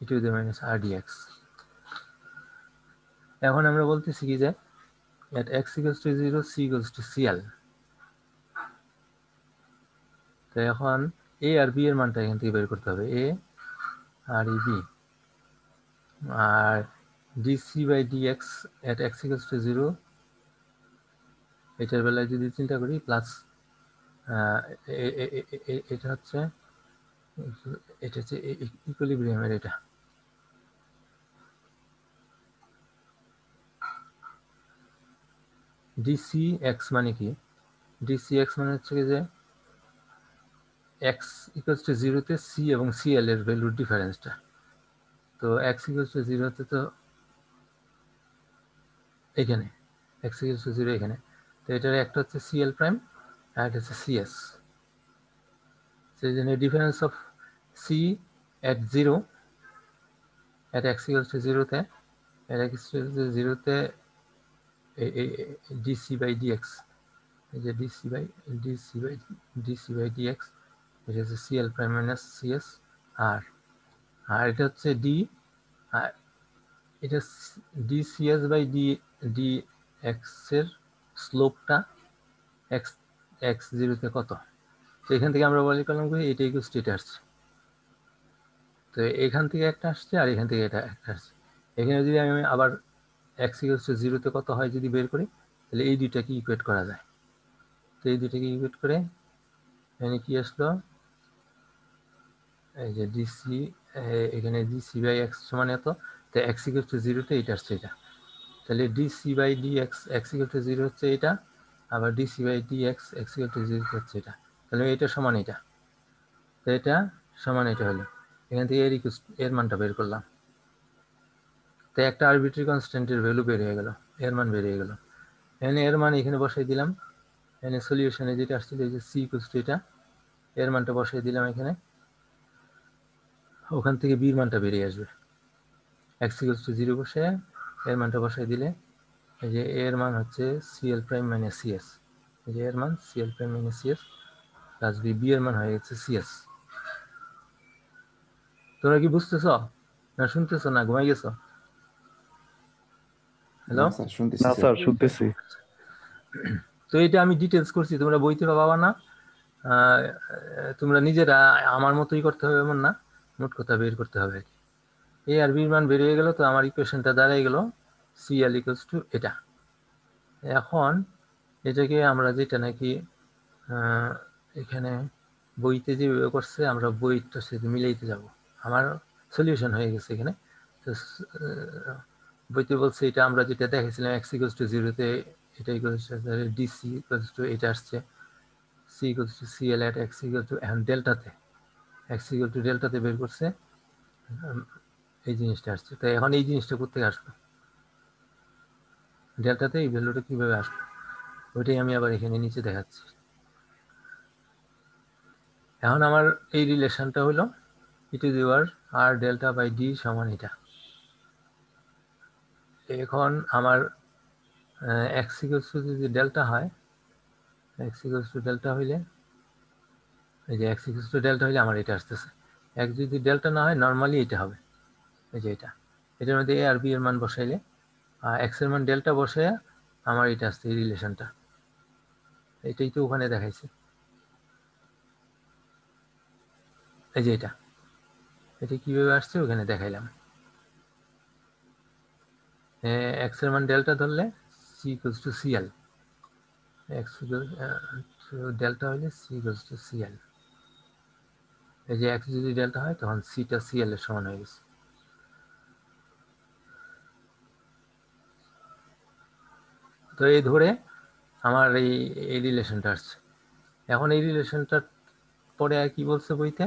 E to the minus R D X. এখন আমরা বলতেছি কি যে at x equals to 0 c equals to cl, তো এখন a আর b এর মানটা এখান থেকে বের করতে হবে, a আর b, আর dc by dx at x equals to 0, এটার বেলায় যদি চিন্তা করি প্লাস এটা হচ্ছে ইকুইলিব্রিয়ামের, এটা ডিসি এক্স মানে কি, ডিসি এক্স মানে হচ্ছে যে এক্স ইকুয়ালস টু 0-তে সি এবং সিএল এর ভ্যালুর ডিফারেন্সটা। তো এক্স ইকুয়ালস টু 0-তে তো এখানে এক্স ইকুয়ালস টু 0 এখানে, তো এটার একটা হচ্ছে সিএল প্রাইম আর একটা হচ্ছে সিএস, সেই জন্য difference of C at 0 at X equals to 0-তে, এট এক্স ইকুয়ালস টু 0-তে ডিসি বাই ডিএক্স, এই যে ডিসি বাই ডিএক্স, এটা হচ্ছে সিএল প্রাইম মাইনাস সিএস, আর আর এটা হচ্ছে ডি, আর এটা ডিসিএস বাই ডি এক্স এর স্লোপটা এক্স এক্স 0-তে কত, তো এখান থেকে আমরা বলি করলাম কি এটা ইকুয়ালস টু এটা আসছে, তো এখান থেকে একটা আসছে আর এখান থেকে এটা একটা আসছে। এখানে যদি আমি আবার এক্স ইকুয়ালস টু 0-তে কত হয় যদি বের করি, তাহলে এই দুইটাকে ইকুয়েট করা যায়। তো এই দুইটাকে ইকুয়েট করে এখানে কি আসলো, এই যে ডিসি, এখানে ডিসি বাই এক্স সমান এত, তো এক্স ইকুয়াল টু জিরোতে এটা আসছে এটা, তাহলে DC by D X X equal to zero হচ্ছে এটা, আবার DC by D X X equal to zero হচ্ছে এটা, তাহলে এটা সমান এটা, তো এটা সমান এটা হলো, এখান থেকে এর মানটা বের করলাম, তো একটা আরবিট্রারি কনস্ট্যান্টের ভ্যালু বের হয়ে গেল, এর মান বের হয়ে গেল, এখানে এর মান এখানে বসাই দিলাম, এখানে সলিউশনে যেটা আসছিল এই যে সি ইকুয়াল টু এটা, এর মানটা বসাই দিলাম এখানে, ওখান থেকে বির মানটা বেরিয়ে আসবে, এক্স ইকুয়াল টু জিরো বসে এর মানটা বসাই দিলে এই যে এর মান হচ্ছে সিএল প্রাইম মাইনাস সিএস, এই যে এর মান CL prime minus CS plus B, B এর মান হয়ে গেছে সিএস। তোমরা কি বুঝতেছ না শুনতেছ না ঘুমাই গেছো? হ্যালো, না স্যার, শুনতেছি না স্যার। স্যার, শুনতেছি। তো এটা আমি ডিটেলস করছি, তোমরা বইতে পাবা না, তোমরা নিজেরা আমার মতোই করতে হবে এমন না, মোট কথা বের করতে হবে। এ আর বির মান বেরিয়ে গেল, তো আমার ইকুয়েশনটা দাঁড়াই গেল সিএল ইকুয়ালস টু এটা। এখন এটাকে আমরা যেটা নাকি এখানে বইতে যেভাবে করছে আমরা বইটার সাথে মিলাইতে যাব, আমার সলিউশন হয়ে গেছে এখানে, তো বইতে বলছে এটা আমরা যেটা দেখেছিলাম এক্স ইকুয়ালস টু জিরোতে, এটা equals to DC equals to এটা আসছে C equals to CL at X equal to, এখন ডেল্টাতে এক্স ইকুয়াল টু ডেল্টাতে বের করছে, এই জিনিসটা আসছে, তো এখন এই জিনিসটা করতে আসবে ডেল্টাতে এই ভ্যালুটা কিভাবে আসবে ওইটাই আমি আবার এখানে নিচে দেখাচ্ছি। এখন আমার এই রিলেশনটা হলো E to the power R delta by D সমান এটা। এখন আমার এক্স ইকুয়ালস টু যদি ডেল্টা হয়, এক্স ইকুয়ালস টু ডেল্টা হইলে এই যে এক্স ইকুয়ালস টু ডেল্টা হইলে আমার এটা আসতেছে, এক্স যদি ডেল্টা না হয় নর্মালি এটা হবে, এই যে এটা, এটার মধ্যে এ আর বি এর মান বসাইলে এক্স এর মান ডেল্টা বসে আমার এটা আসছে এই রিলেশনটা, এটাই তো ওখানে দেখাইছে, এই যে এটা, এটা কিভাবে আসছে ওখানে দেখাইলাম। এক্স এর মান ডেল্টা ধরলে C equals to CL, X delta হলে সি ইকুয়ালস টু সিএল, এই যে এক্স যদি ডেল্টা হয় তখন সিটা সিএল এর সমান হয়ে গেছে। তো এই ধরে আমার এই রিলেশনটা আসছে। এখন এই রিলেশনটার পরে আর কি বলছে বইতে,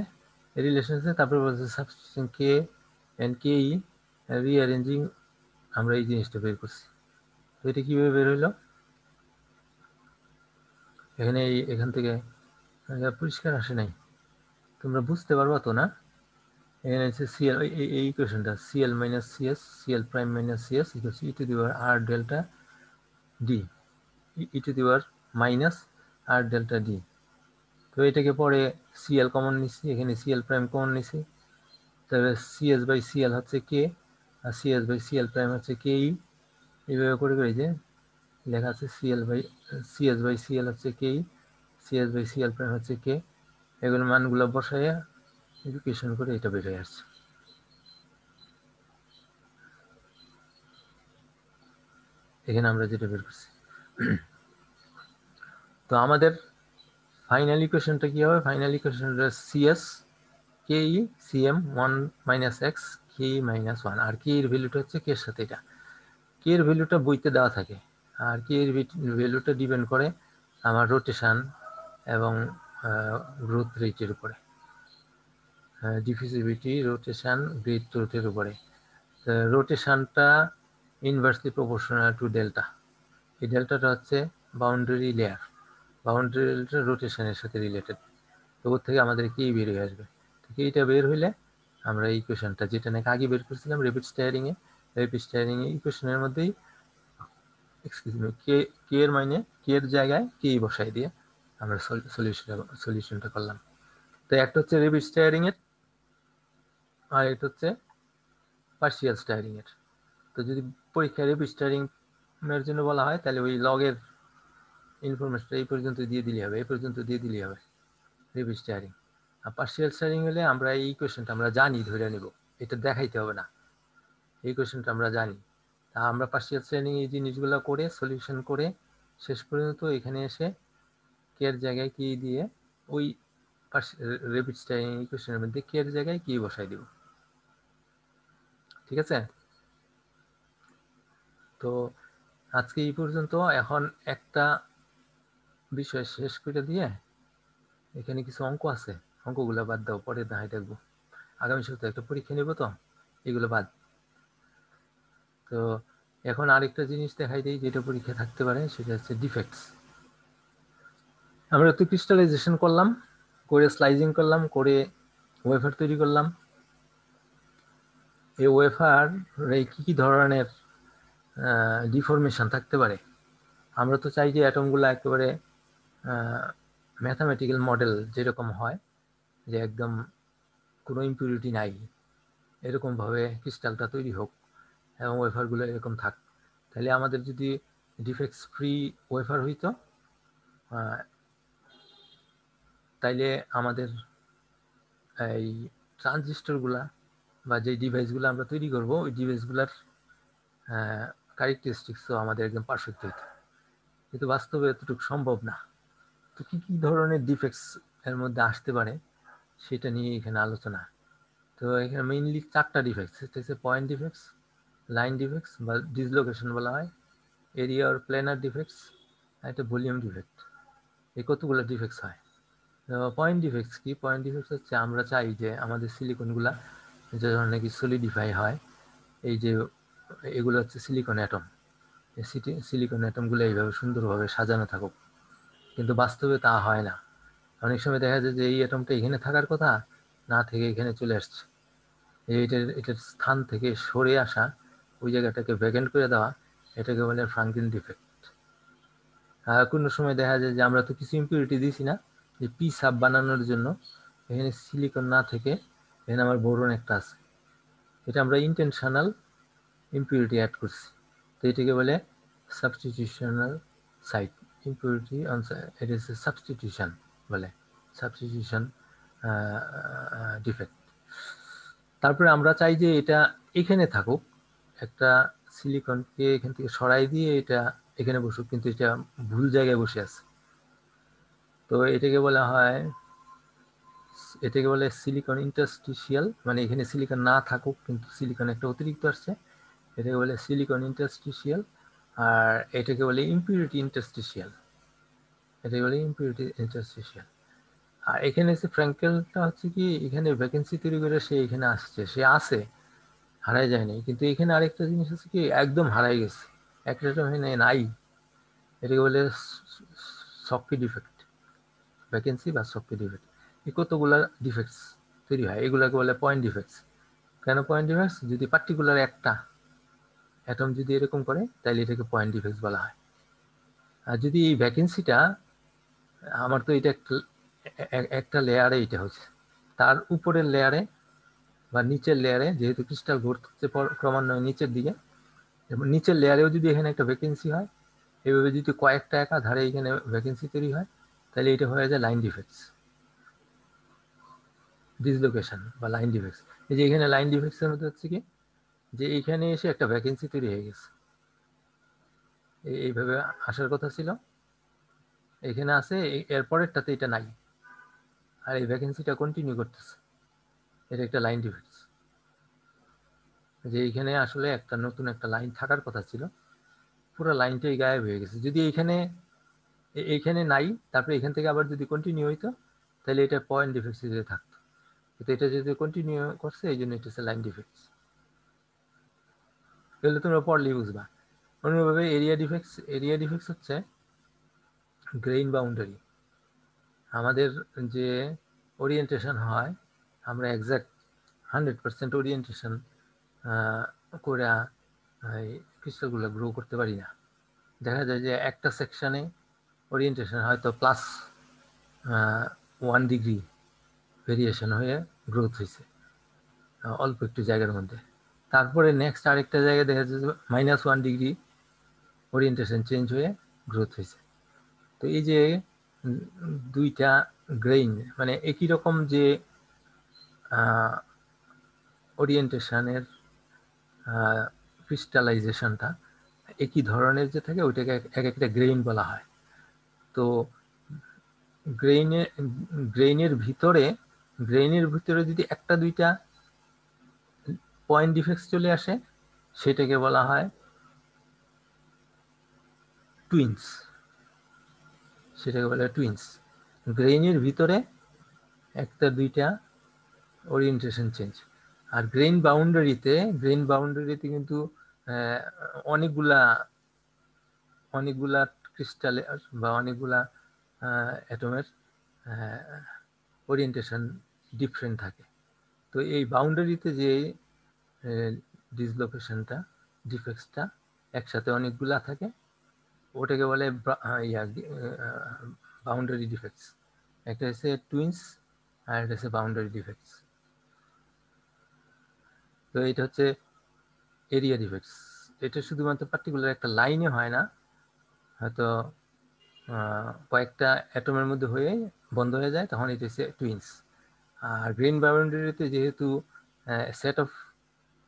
এই রিলেশনসে তারপরে বলছে substitution K and K E rearranging, আমরা এই জিনিসটা বের করছি। তো এটা কিভাবে বের হইলো এখানে এখান থেকে পরিষ্কার আসে নাই, তোমরা বুঝতে পারবা তো না? এখানে হচ্ছে সিএল, এই ইকুয়েশনটা CL minus CS, CL prime minus CS equals E to the power R delta D, E to the power minus R delta D. তো এটাকে পরে সিএল কমন নিচ্ছি, এখানে সিএল প্রাইম কমন নিচ্ছি, তবে সিএস বাই সিএল হচ্ছে কে, আর সিএস বাই সিএল প্রাইম হচ্ছে কে ই, এইভাবে করে করে যে লেখা আছে সিএস বাই সিএল হচ্ছে কে ই, সিএস বাই সিএল প্রাইম হচ্ছে কে, এগুলো মানগুলো বসাইয়া ইকুয়েশন করে এটা বের হয়ে আসছে। এখানে আমরা যেটা বের করছি, তো আমাদের ফাইনাল ইকুয়েশনটা কি হবে, ফাইনাল ইকুয়েশনটা সিএস কে ই সিএম ওয়ান মাইনাস এক্স কে ই মাইনাস ওয়ান, আর কে এর ভ্যালুটা হচ্ছে কে এর সাথে এটা, কে এর ভ্যালুটা বইতে দেওয়া থাকে, আর কে এর ভ্যালুটা ডিপেন্ড করে আমার রোটেশন এবং গ্রোথ রেটের উপরে, ডিফিউজিভিটি রোটেশন গ্রেড রোটের উপরে। রোটেশনটা ইনভার্সলি প্রপোর্শনাল টু ডেল্টা, এই ডেল্টাটা হচ্ছে বাউন্ডারি লেয়ার, বাউন্ডারি লেয়ারটা রোটেশনের সাথে রিলেটেড, তো ওর থেকে আমাদের কি বের হয়ে আসবে, তো এইটা বের হইলে আমরা এই ইকুয়েশনটা যেটা নাকি আগে বের করছিলাম র্যাপিড স্টায়ারিংয়ে ইকুয়েশনের মধ্যেই এক্সকিউজ মি কে এর মানে কে এর জায়গায় কে বসাই দিয়ে আমরা সলিউশনটা করলাম। তো একটা হচ্ছে র্যাপিড স্টায়ারিং এর, আর এটা হচ্ছে পার্শিয়াল স্টায়ারিং এর। তো যদি পরীক্ষায় র্যাপিড স্টায়ারিং এর জন্য বলা হয় তাহলে ওই লগের ইনফরমেশনটা এই পর্যন্ত দিয়ে দিলে হবে, এই পর্যন্ত দিয়ে দিলে হবে র্যাপিড স্টায়ারিং। আর পার্শিয়াল স্টায়ারিং হলে আমরা এই ইকুয়েশনটা আমরা জানি, ধরে নেব, এটা দেখাইতে হবে না, এই ইকুয়েশনটা আমরা জানি, তা আমরা পার্শিয়াল স্টায়ারিং এই জিনিসগুলো করে সলিউশন করে শেষ পর্যন্ত এখানে এসে কে এর জায়গায় কি দিয়ে ওই রেপিডস্টাইন ইকুয়েশনের মধ্যে কে এর জায়গায় কি বসাই দিব। ঠিক আছে, তো আজকে এই পর্যন্ত। এখন একটা বিষয় শেষ করে দিয়ে এখানে কিছু অঙ্ক আছে, অঙ্কগুলো বাদ দাও, পরে দেখাই দেখবো। আগামী সপ্তাহে একটা পরীক্ষা নিব, তো এগুলো বাদ। তো এখন আরেকটা জিনিস দেখাই দিই যেটা পরীক্ষা থাকতে পারে, সেটা হচ্ছে ডিফেক্টস। আমরা তো ক্রিস্টালাইজেশন করলাম, করে স্লাইজিং করলাম, করে ওয়েফার তৈরি করলাম। এই ওয়েফার কি কি ধরনের ডিফরমেশন থাকতে পারে। আমরা তো চাই যে অ্যাটমগুলো একেবারে ম্যাথামেটিক্যাল মডেল যেরকম হয়, যে একদম কোনো ইম্পিউরিটি নাই, এরকমভাবে ক্রিস্টালটা তৈরি হোক এবং ওয়েফারগুলো এরকম থাক। তাহলে আমাদের যদি ডিফেক্টস ফ্রি ওয়েফার হইতো, তাইলে আমাদের এই ট্রানজিস্টরগুলা বা যে ডিভাইসগুলো আমরা তৈরি করব, ওই ডিভাইসগুলোর ক্যারেক্টারিস্টিক্সও আমাদের একদম পারফেক্ট হইতো। কিন্তু বাস্তবে এতটুকু সম্ভব না। তো কি কি ধরনের ডিফেক্টস এর মধ্যে আসতে পারে সেটা নিয়ে এখানে আলোচনা। তো এখানে মেইনলি 4টা ডিফেক্টস, সেটা হচ্ছে পয়েন্ট ডিফেক্টস, লাইন ডিফেক্টস বা ডিসলোকেশন বলা হয়, এরিয়া অর প্ল্যানার ডিফেক্টস, আর একটা ভলিউম ডিফেক্ট। এই কতগুলো ডিফেক্টস হয়। পয়েন্ট ডিফেক্টস কি? পয়েন্ট ডিফেক্টস হচ্ছে আমরা চাই যে আমাদের সিলিকনগুলা যখন নাকি সলিডিফাই হয়, এই যে এগুলো হচ্ছে সিলিকন অ্যাটম, এই সিলিকন অ্যাটমগুলো এইভাবে সুন্দরভাবে সাজানো থাকুক, কিন্তু বাস্তবে তা হয় না। অনেক সময় দেখা যায় যে এই অ্যাটমটা এখানে থাকার কথা না থেকে এখানে চলে আসছে। এটার স্থান থেকে সরে আসা, ওই জায়গাটাকে ভ্যাকেন্ট করে দেওয়া, এটাকে বলে ফ্রাঙ্কেন ডিফেক্ট। কোনো সময় দেখা যায় যে আমরা তো কিছু ইম্পিউরিটি দিছি না, যে পি সাব বানানোর জন্য এখানে সিলিকন না থেকে এখানে আমার বোরন একটা আছে, এটা আমরা ইন্টেনশনাল ইম্পিউরিটি অ্যাড করছি, তো এটাকে বলে substitutional site impurity on, it is substitution বলে, সাবস্টিটিউশন ডিফেক্ট। তারপরে আমরা চাই যে এটা এখানে থাকুক, একটা সিলিকনকে এখান থেকে সরাই দিয়ে এটা এখানে বসুক, কিন্তু এটা ভুল জায়গায় বসে আছে। তো এটাকে বলে সিলিকন ইন্টারস্টিশিয়াল, মানে এখানে সিলিকন না থাকুক কিন্তু সিলিকন একটা অতিরিক্ত আসছে, এটাকে বলে সিলিকন ইন্টারস্টিশিয়াল। আর এটাকে বলে ইম্পিউরিটি ইন্টারস্টিশিয়াল, এটাকে বলে ইম্পিউরিটি ইন্টারস্টিশিয়াল। আর এখানে হচ্ছে ফ্র্যাঙ্কেলটা হচ্ছে কি, এখানে ভ্যাকেন্সি তৈরি করে সে এখানে আসছে, সে আছে, হারাই যায়নি। কিন্তু এখানে আরেকটা জিনিস হচ্ছে কি, একদম হারাই গেছে, একটা এখানে নাই, এটাকে বলে সফকি ডিফেক্ট, ভ্যাকেন্সি বা সফকি ডিফেক্ট। এই কতগুলা ডিফেক্টস তৈরি হয়, এগুলাকে বলে পয়েন্ট ডিফেক্টস। কেন পয়েন্ট ডিফেক্টস? যদি পার্টিকুলার একটা অ্যাটম যদি এরকম করে, তাহলে এটাকে পয়েন্ট ডিফেক্টস বলা হয়। আর যদি এই ভ্যাকেন্সিটা, আমার তো এটা একটা লেয়ারে এটা হচ্ছে, তার উপরের লেয়ারে বা নিচের লেয়ারে, যেহেতু ক্রিস্টাল ঘুরতে ক্রমান্বয়ে নিচের দিকে, এবং নিচের লেয়ারেও যদি এখানে একটা ভ্যাকেন্সি হয়, এভাবে যদি কয়েকটা একাধারে এখানে ভ্যাকেন্সি তৈরি হয়, তাহলে এটা হয়ে যায় লাইন ডিফেক্টস, ডিসলোকেশন বা লাইন ডিফেক্টস। এই যে এখানে লাইন ডিফেক্টস এর মধ্যে হচ্ছে কি, যে এইখানে এসে একটা ভ্যাকেন্সি তৈরি হয়ে গেছে, এইভাবে আসার কথা ছিল, এখানে আছে, এরপরেরটাতে এটা নাই, আর এই ভ্যাকেন্সিটা কন্টিনিউ করতেছে, এটা একটা লাইন ডিফেক্টস। যে এইখানে আসলে একটা নতুন একটা লাইন থাকার কথা ছিল, পুরো লাইনটাই গায়েব হয়ে গেছে। যদি এইখানে নাই, তারপরে এখান থেকে আবার যদি কন্টিনিউ হইতো, তাহলে এটা পয়েন্ট ডিফেক্টস হিসেবে থাকতো, কিন্তু এটা যদি কন্টিনিউ করছে, এই জন্য এটা হচ্ছে লাইন ডিফেক্টস। তাহলে তোমরা পড়লেই বুঝবা। অন্যভাবে এরিয়া ডিফেক্টস হচ্ছে গ্রেইন বাউন্ডারি। আমাদের যে ওরিয়েন্টেশন হয়, আমরা এক্সাক্ট 100% ওরিয়েন্টেশন করে এই ক্রিস্টালগুলো গ্রো করতে পারি না। দেখা যায় যে একটা সেকশনে ওরিয়েন্টেশন হয়তো +1 ডিগ্রি ভেরিয়েশন হয়ে গ্রোথ হয়েছে অল্প একটু জায়গার মধ্যে, তারপরে নেক্সট আরেকটা জায়গায় দেখা যাচ্ছে -1 ডিগ্রি ওরিয়েন্টেশন চেঞ্জ হয়ে গ্রোথ হয়েছে। তো এই যে দুইটা গ্রেইন, মানে একই রকম যে ওরিয়েন্টেশনের ক্রিস্টালাইজেশনটা একই ধরনের যে থাকে, ওইটাকে এক একটা গ্রেইন বলা হয়। তো গ্রেইনের ভিতরে যদি একটা দুইটা পয়েন্ট ডিফেক্টস চলে আসে সেটাকে বলা হয় টুইন্স। গ্রেইনের ভিতরে একটা দুইটা ওরিয়েন্টেশন চেঞ্জ। আর গ্রেইন বাউন্ডারিতে কিন্তু অনেকগুলা ক্রিস্টালে বা অনেকগুলা অ্যাটমের ওরিয়েন্টেশন ডিফারেন্ট থাকে। তো এই বাউন্ডারিতে যে ডিসলোকেশনটা ডিফেক্টসটা একসাথে অনেকগুলা থাকে ওটাকে বলে বাউন্ডারি ডিফেক্টস। একটা হচ্ছে টুইন্স আর একটা হচ্ছে বাউন্ডারি ডিফেক্টস। তো এটা হচ্ছে এরিয়া ডিফেক্টস। এটা শুধুমাত্র পার্টিকুলার একটা লাইনে হয় না, হয়তো কয়েকটা অ্যাটমের মধ্যে হয়ে বন্ধ হয়ে যায়, তখন এটা হচ্ছে টুইন্স। আর গ্রেইন বাউন্ডারিতে যেহেতু সেট অফ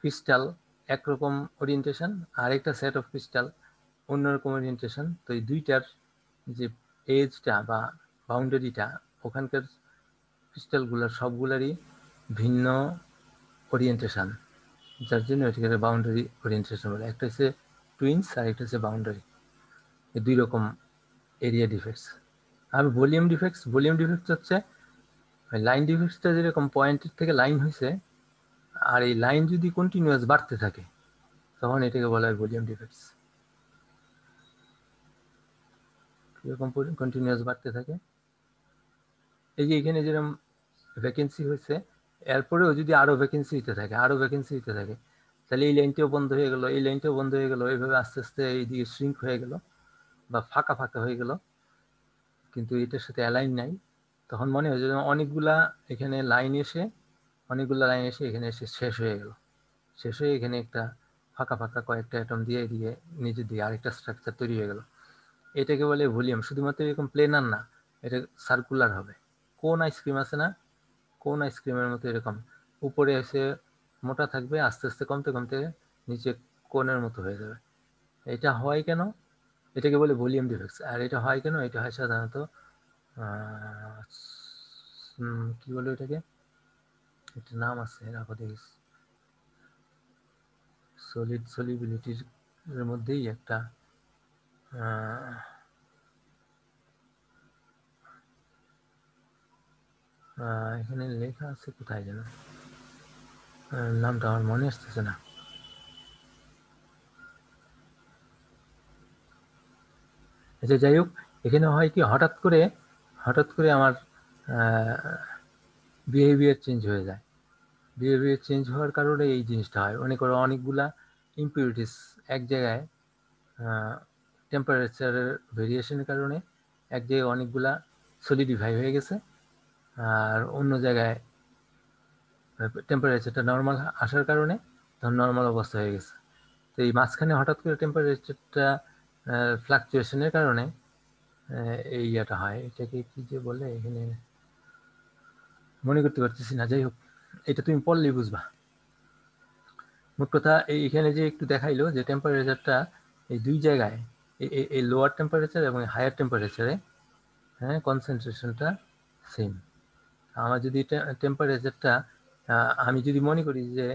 ক্রিস্টাল একরকম ওরিয়েন্টেশন আর একটা সেট অফ ক্রিস্টাল অন্যরকম ওরিয়েন্টেশন, তো এই দুইটার যে এজটা বা বাউন্ডারিটা ওখানকার ক্রিস্টালগুলোর সবগুলারই ভিন্ন ওরিয়েন্টেশন, যার জন্য এটাকে বাউন্ডারি ওরিয়েন্টেশন বলে। একটা হচ্ছে টুইন্স আর একটা হচ্ছে বাউন্ডারি। এই দুই রকম এরিয়া ডিফেক্টস। আর ভলিউম ডিফেক্টস হচ্ছে লাইন ডিফেক্টসটা যেরকম পয়েন্টের থেকে লাইন হয়েছে, আর এই লাইন যদি কন্টিনিউয়াস বাড়তে থাকে তখন এটাকে বলা হয় ভলিউম ডিফেক্টস। কিরকম কন্টিনিউয়াস বাড়তে থাকে, এই যে এখানে যেরকম ভ্যাকেন্সি হয়েছে এরপরেও যদি আরো ভ্যাকেন্সি হতে থাকে তাহলে এই লাইনটাও বন্ধ হয়ে গেল, এইভাবে আস্তে আস্তে এইদিকে শ্রিঙ্ক হয়ে গেল বা ফাঁকা হয়ে গেল, কিন্তু এটার সাথে অ্যালাইন নাই। তখন মনে হয় যে অনেকগুলা লাইন এসে এখানে এসে শেষ হয়ে এখানে একটা ফাঁকা কয়েকটা অ্যাটম দিয়ে এদিকে নিজের দিকে আরেকটা স্ট্রাকচার তৈরি হয়ে গেল। এটাকে বলে ভলিউম। শুধুমাত্র এরকম প্লেনার না, এটা সার্কুলার হবে। কোন আইসক্রিম আছে না, কোন আইসক্রিমের মতো এরকম উপরে এসে মোটা থাকবে, আস্তে আস্তে কমতে নিচে কোনের মতো হয়ে যাবে। এটা হয় কেন? এটাকে বলে ভলিউম ডিফেক্টস। আর এটা হয় কেন? এটা হয় সাধারণত কি বলে এটাকে, একটা নাম আছে সলিড সলিবিলিটির মধ্যেই একটা এখানে লেখা আছে, কোথায় যেন নামটা আমার মনে আসতেছে না। আচ্ছা, যাই হোক, এখানে হয় কি হঠাৎ করে আমার বিহেভিয়ার চেঞ্জ হয়ে যায়। বিহেভিয়ার চেঞ্জ হওয়ার কারণে এই জিনিসটা হয়। অনেকগুলা ইম্পিউরিটিস এক জায়গায় টেম্পারেচারের ভেরিয়েশনের কারণে এক জায়গায় অনেকগুলা সলিডিফাই হয়ে গেছে, আর অন্য জায়গায় টেম্পারেচারটা নর্মাল আসার কারণে তখন নর্মাল অবস্থা হয়ে গেছে। তো এই মাঝখানে হঠাৎ করে টেম্পারেচারটা ফ্লাকচুয়েশনের কারণে এই ইয়েটা হয়। এটাকে কি যে বলে এখানে মনে করতে পারতেছি না। যাই হোক, এটা তুমি পড়লেই বুঝবা। মোট কথা এইখানে যে একটু দেখাইলো যে টেম্পারেচারটা এই দুই জায়গায়, এই লোয়ার টেম্পারেচার এবং হায়ার টেম্পারেচারে কনসেন্ট্রেশনটা সেম। আমার যদি টেম্পারেচারটা আমি যদি মনে করি যে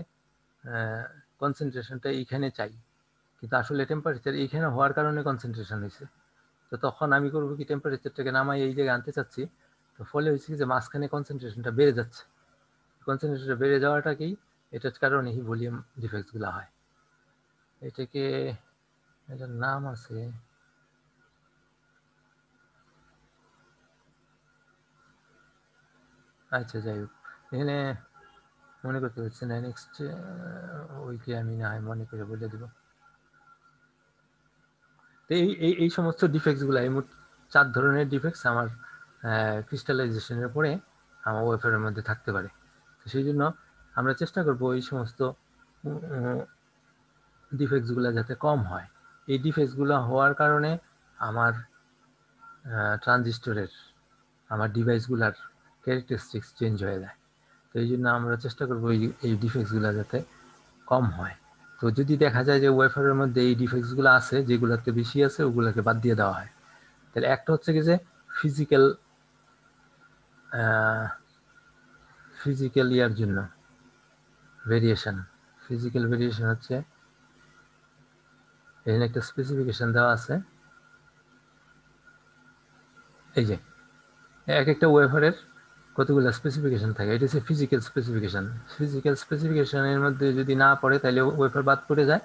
কনসেন্ট্রেশনটা এইখানে চাই, কিন্তু আসলে টেম্পারেচার এইখানে হওয়ার কারণে কনসেন্ট্রেশন হয়েছে, তো তখন আমি করবো কি টেম্পারেচারটাকে নামাই এই জায়গায় আনতে চাচ্ছি, তো ফলে হয়েছে যে মাঝখানে কনসেন্ট্রেশনটা বেড়ে যাচ্ছে। কনসেন্ট্রেশনটা বেড়ে যাওয়াটাকেই এটার কারণেই ভলিউম ডিফেক্টসগুলো হয়। এটাকে এটার নাম আছে, আচ্ছা যাই হোক, এখানে মনে করতে পারছি না। নেক্সট উইকে আমি না হয় মনে করে বলে দেবো। তো এই সমস্ত ডিফেক্টসগুলো, এই মোট 4 ধরনের ডিফেক্টস আমার ক্রিস্টালাইজেশনের পরে আমার ওয়েফারের মধ্যে থাকতে পারে। তো সেই জন্য আমরা চেষ্টা করব এই সমস্ত ডিফেক্টসগুলো যাতে কম হয়। এই ডিফেক্টসগুলো হওয়ার কারণে আমার ট্রানজিস্টরের, আমার ডিভাইসগুলোর ক্যারেক্টারিস্টিক্স চেঞ্জ হয়ে যায়। তো এই জন্য আমরা চেষ্টা করবো এই ডিফেক্টসগুলো যাতে কম হয়। তো যদি দেখা যায় যে ওয়েফারের মধ্যে এই ডিফেক্টসগুলো আছে, যেগুলোতে বেশি আছে ওগুলোকে বাদ দিয়ে দেওয়া হয়, তাহলে একটা হচ্ছে কি যে ফিজিক্যাল ফিজিক্যাল ইয়ার জন্য ভেরিয়েশন, ফিজিক্যাল ভেরিয়েশন হচ্ছে এখানে একটা স্পেসিফিকেশন দেওয়া আছে। এই যে এক একটা ওয়েফারের কতগুলো স্পেসিফিকেশন থাকে, এটা হচ্ছে ফিজিক্যাল স্পেসিফিকেশন। ফিজিক্যাল স্পেসিফিকেশনের মধ্যে যদি না পড়ে তাহলে ওয়েফার বাদ পড়ে যায়,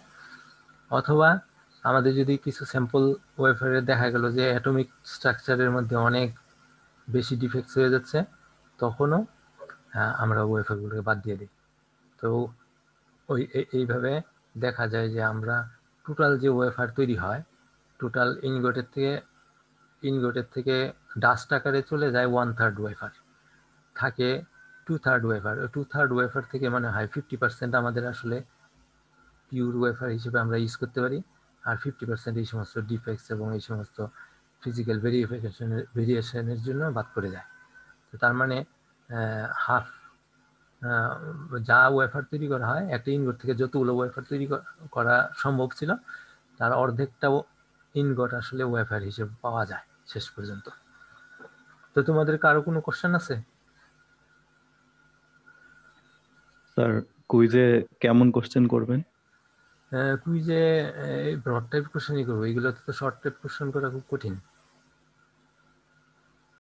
অথবা আমাদের যদি কিছু স্যাম্পল ওয়েফারে দেখা গেল যে অ্যাটমিক স্ট্রাকচারের মধ্যে অনেক বেশি ডিফেক্টস হয়ে যাচ্ছে, তখনও আমরা ওয়েফারগুলোকে বাদ দিয়ে দিই। তো এইভাবে দেখা যায় যে আমরা টোটাল যে ওয়েফার তৈরি হয়, টোটাল ইনগটের থেকে ডাস্ট আকারে চলে যায় 1/3 ওয়েফার, থাকে 2/3 ওয়েফার। 2/3 ওয়েফার থেকে মনে হয় 50% আমাদের আসলে পিওর ওয়েফার হিসেবে আমরা ইউজ করতে পারি, আর 50% এই সমস্ত ডিফেক্টস এবং এই সমস্ত ফিজিক্যাল ভেরিয়েশনের জন্য বাদ পড়ে যায়। তো তার মানে হাফ যা ওয়েফার তৈরি করা হয় একটা ইনগট থেকে, যতগুলো ওয়েফার তৈরি করা সম্ভব ছিল তার অর্ধেকটাও ইনগট আসলে ওয়েফার হিসেবে পাওয়া যায় শেষ পর্যন্ত। তো তোমাদের কারো কোনো কোশ্চেন আছে? স্যার কুইজে কেমন কোশ্চেন করবেন? কুইজে ব্রড টাইপ কোশ্চেনই করবো, এগুলো তো শর্ট টাইপ কোশ্চেন করা খুব কঠিন।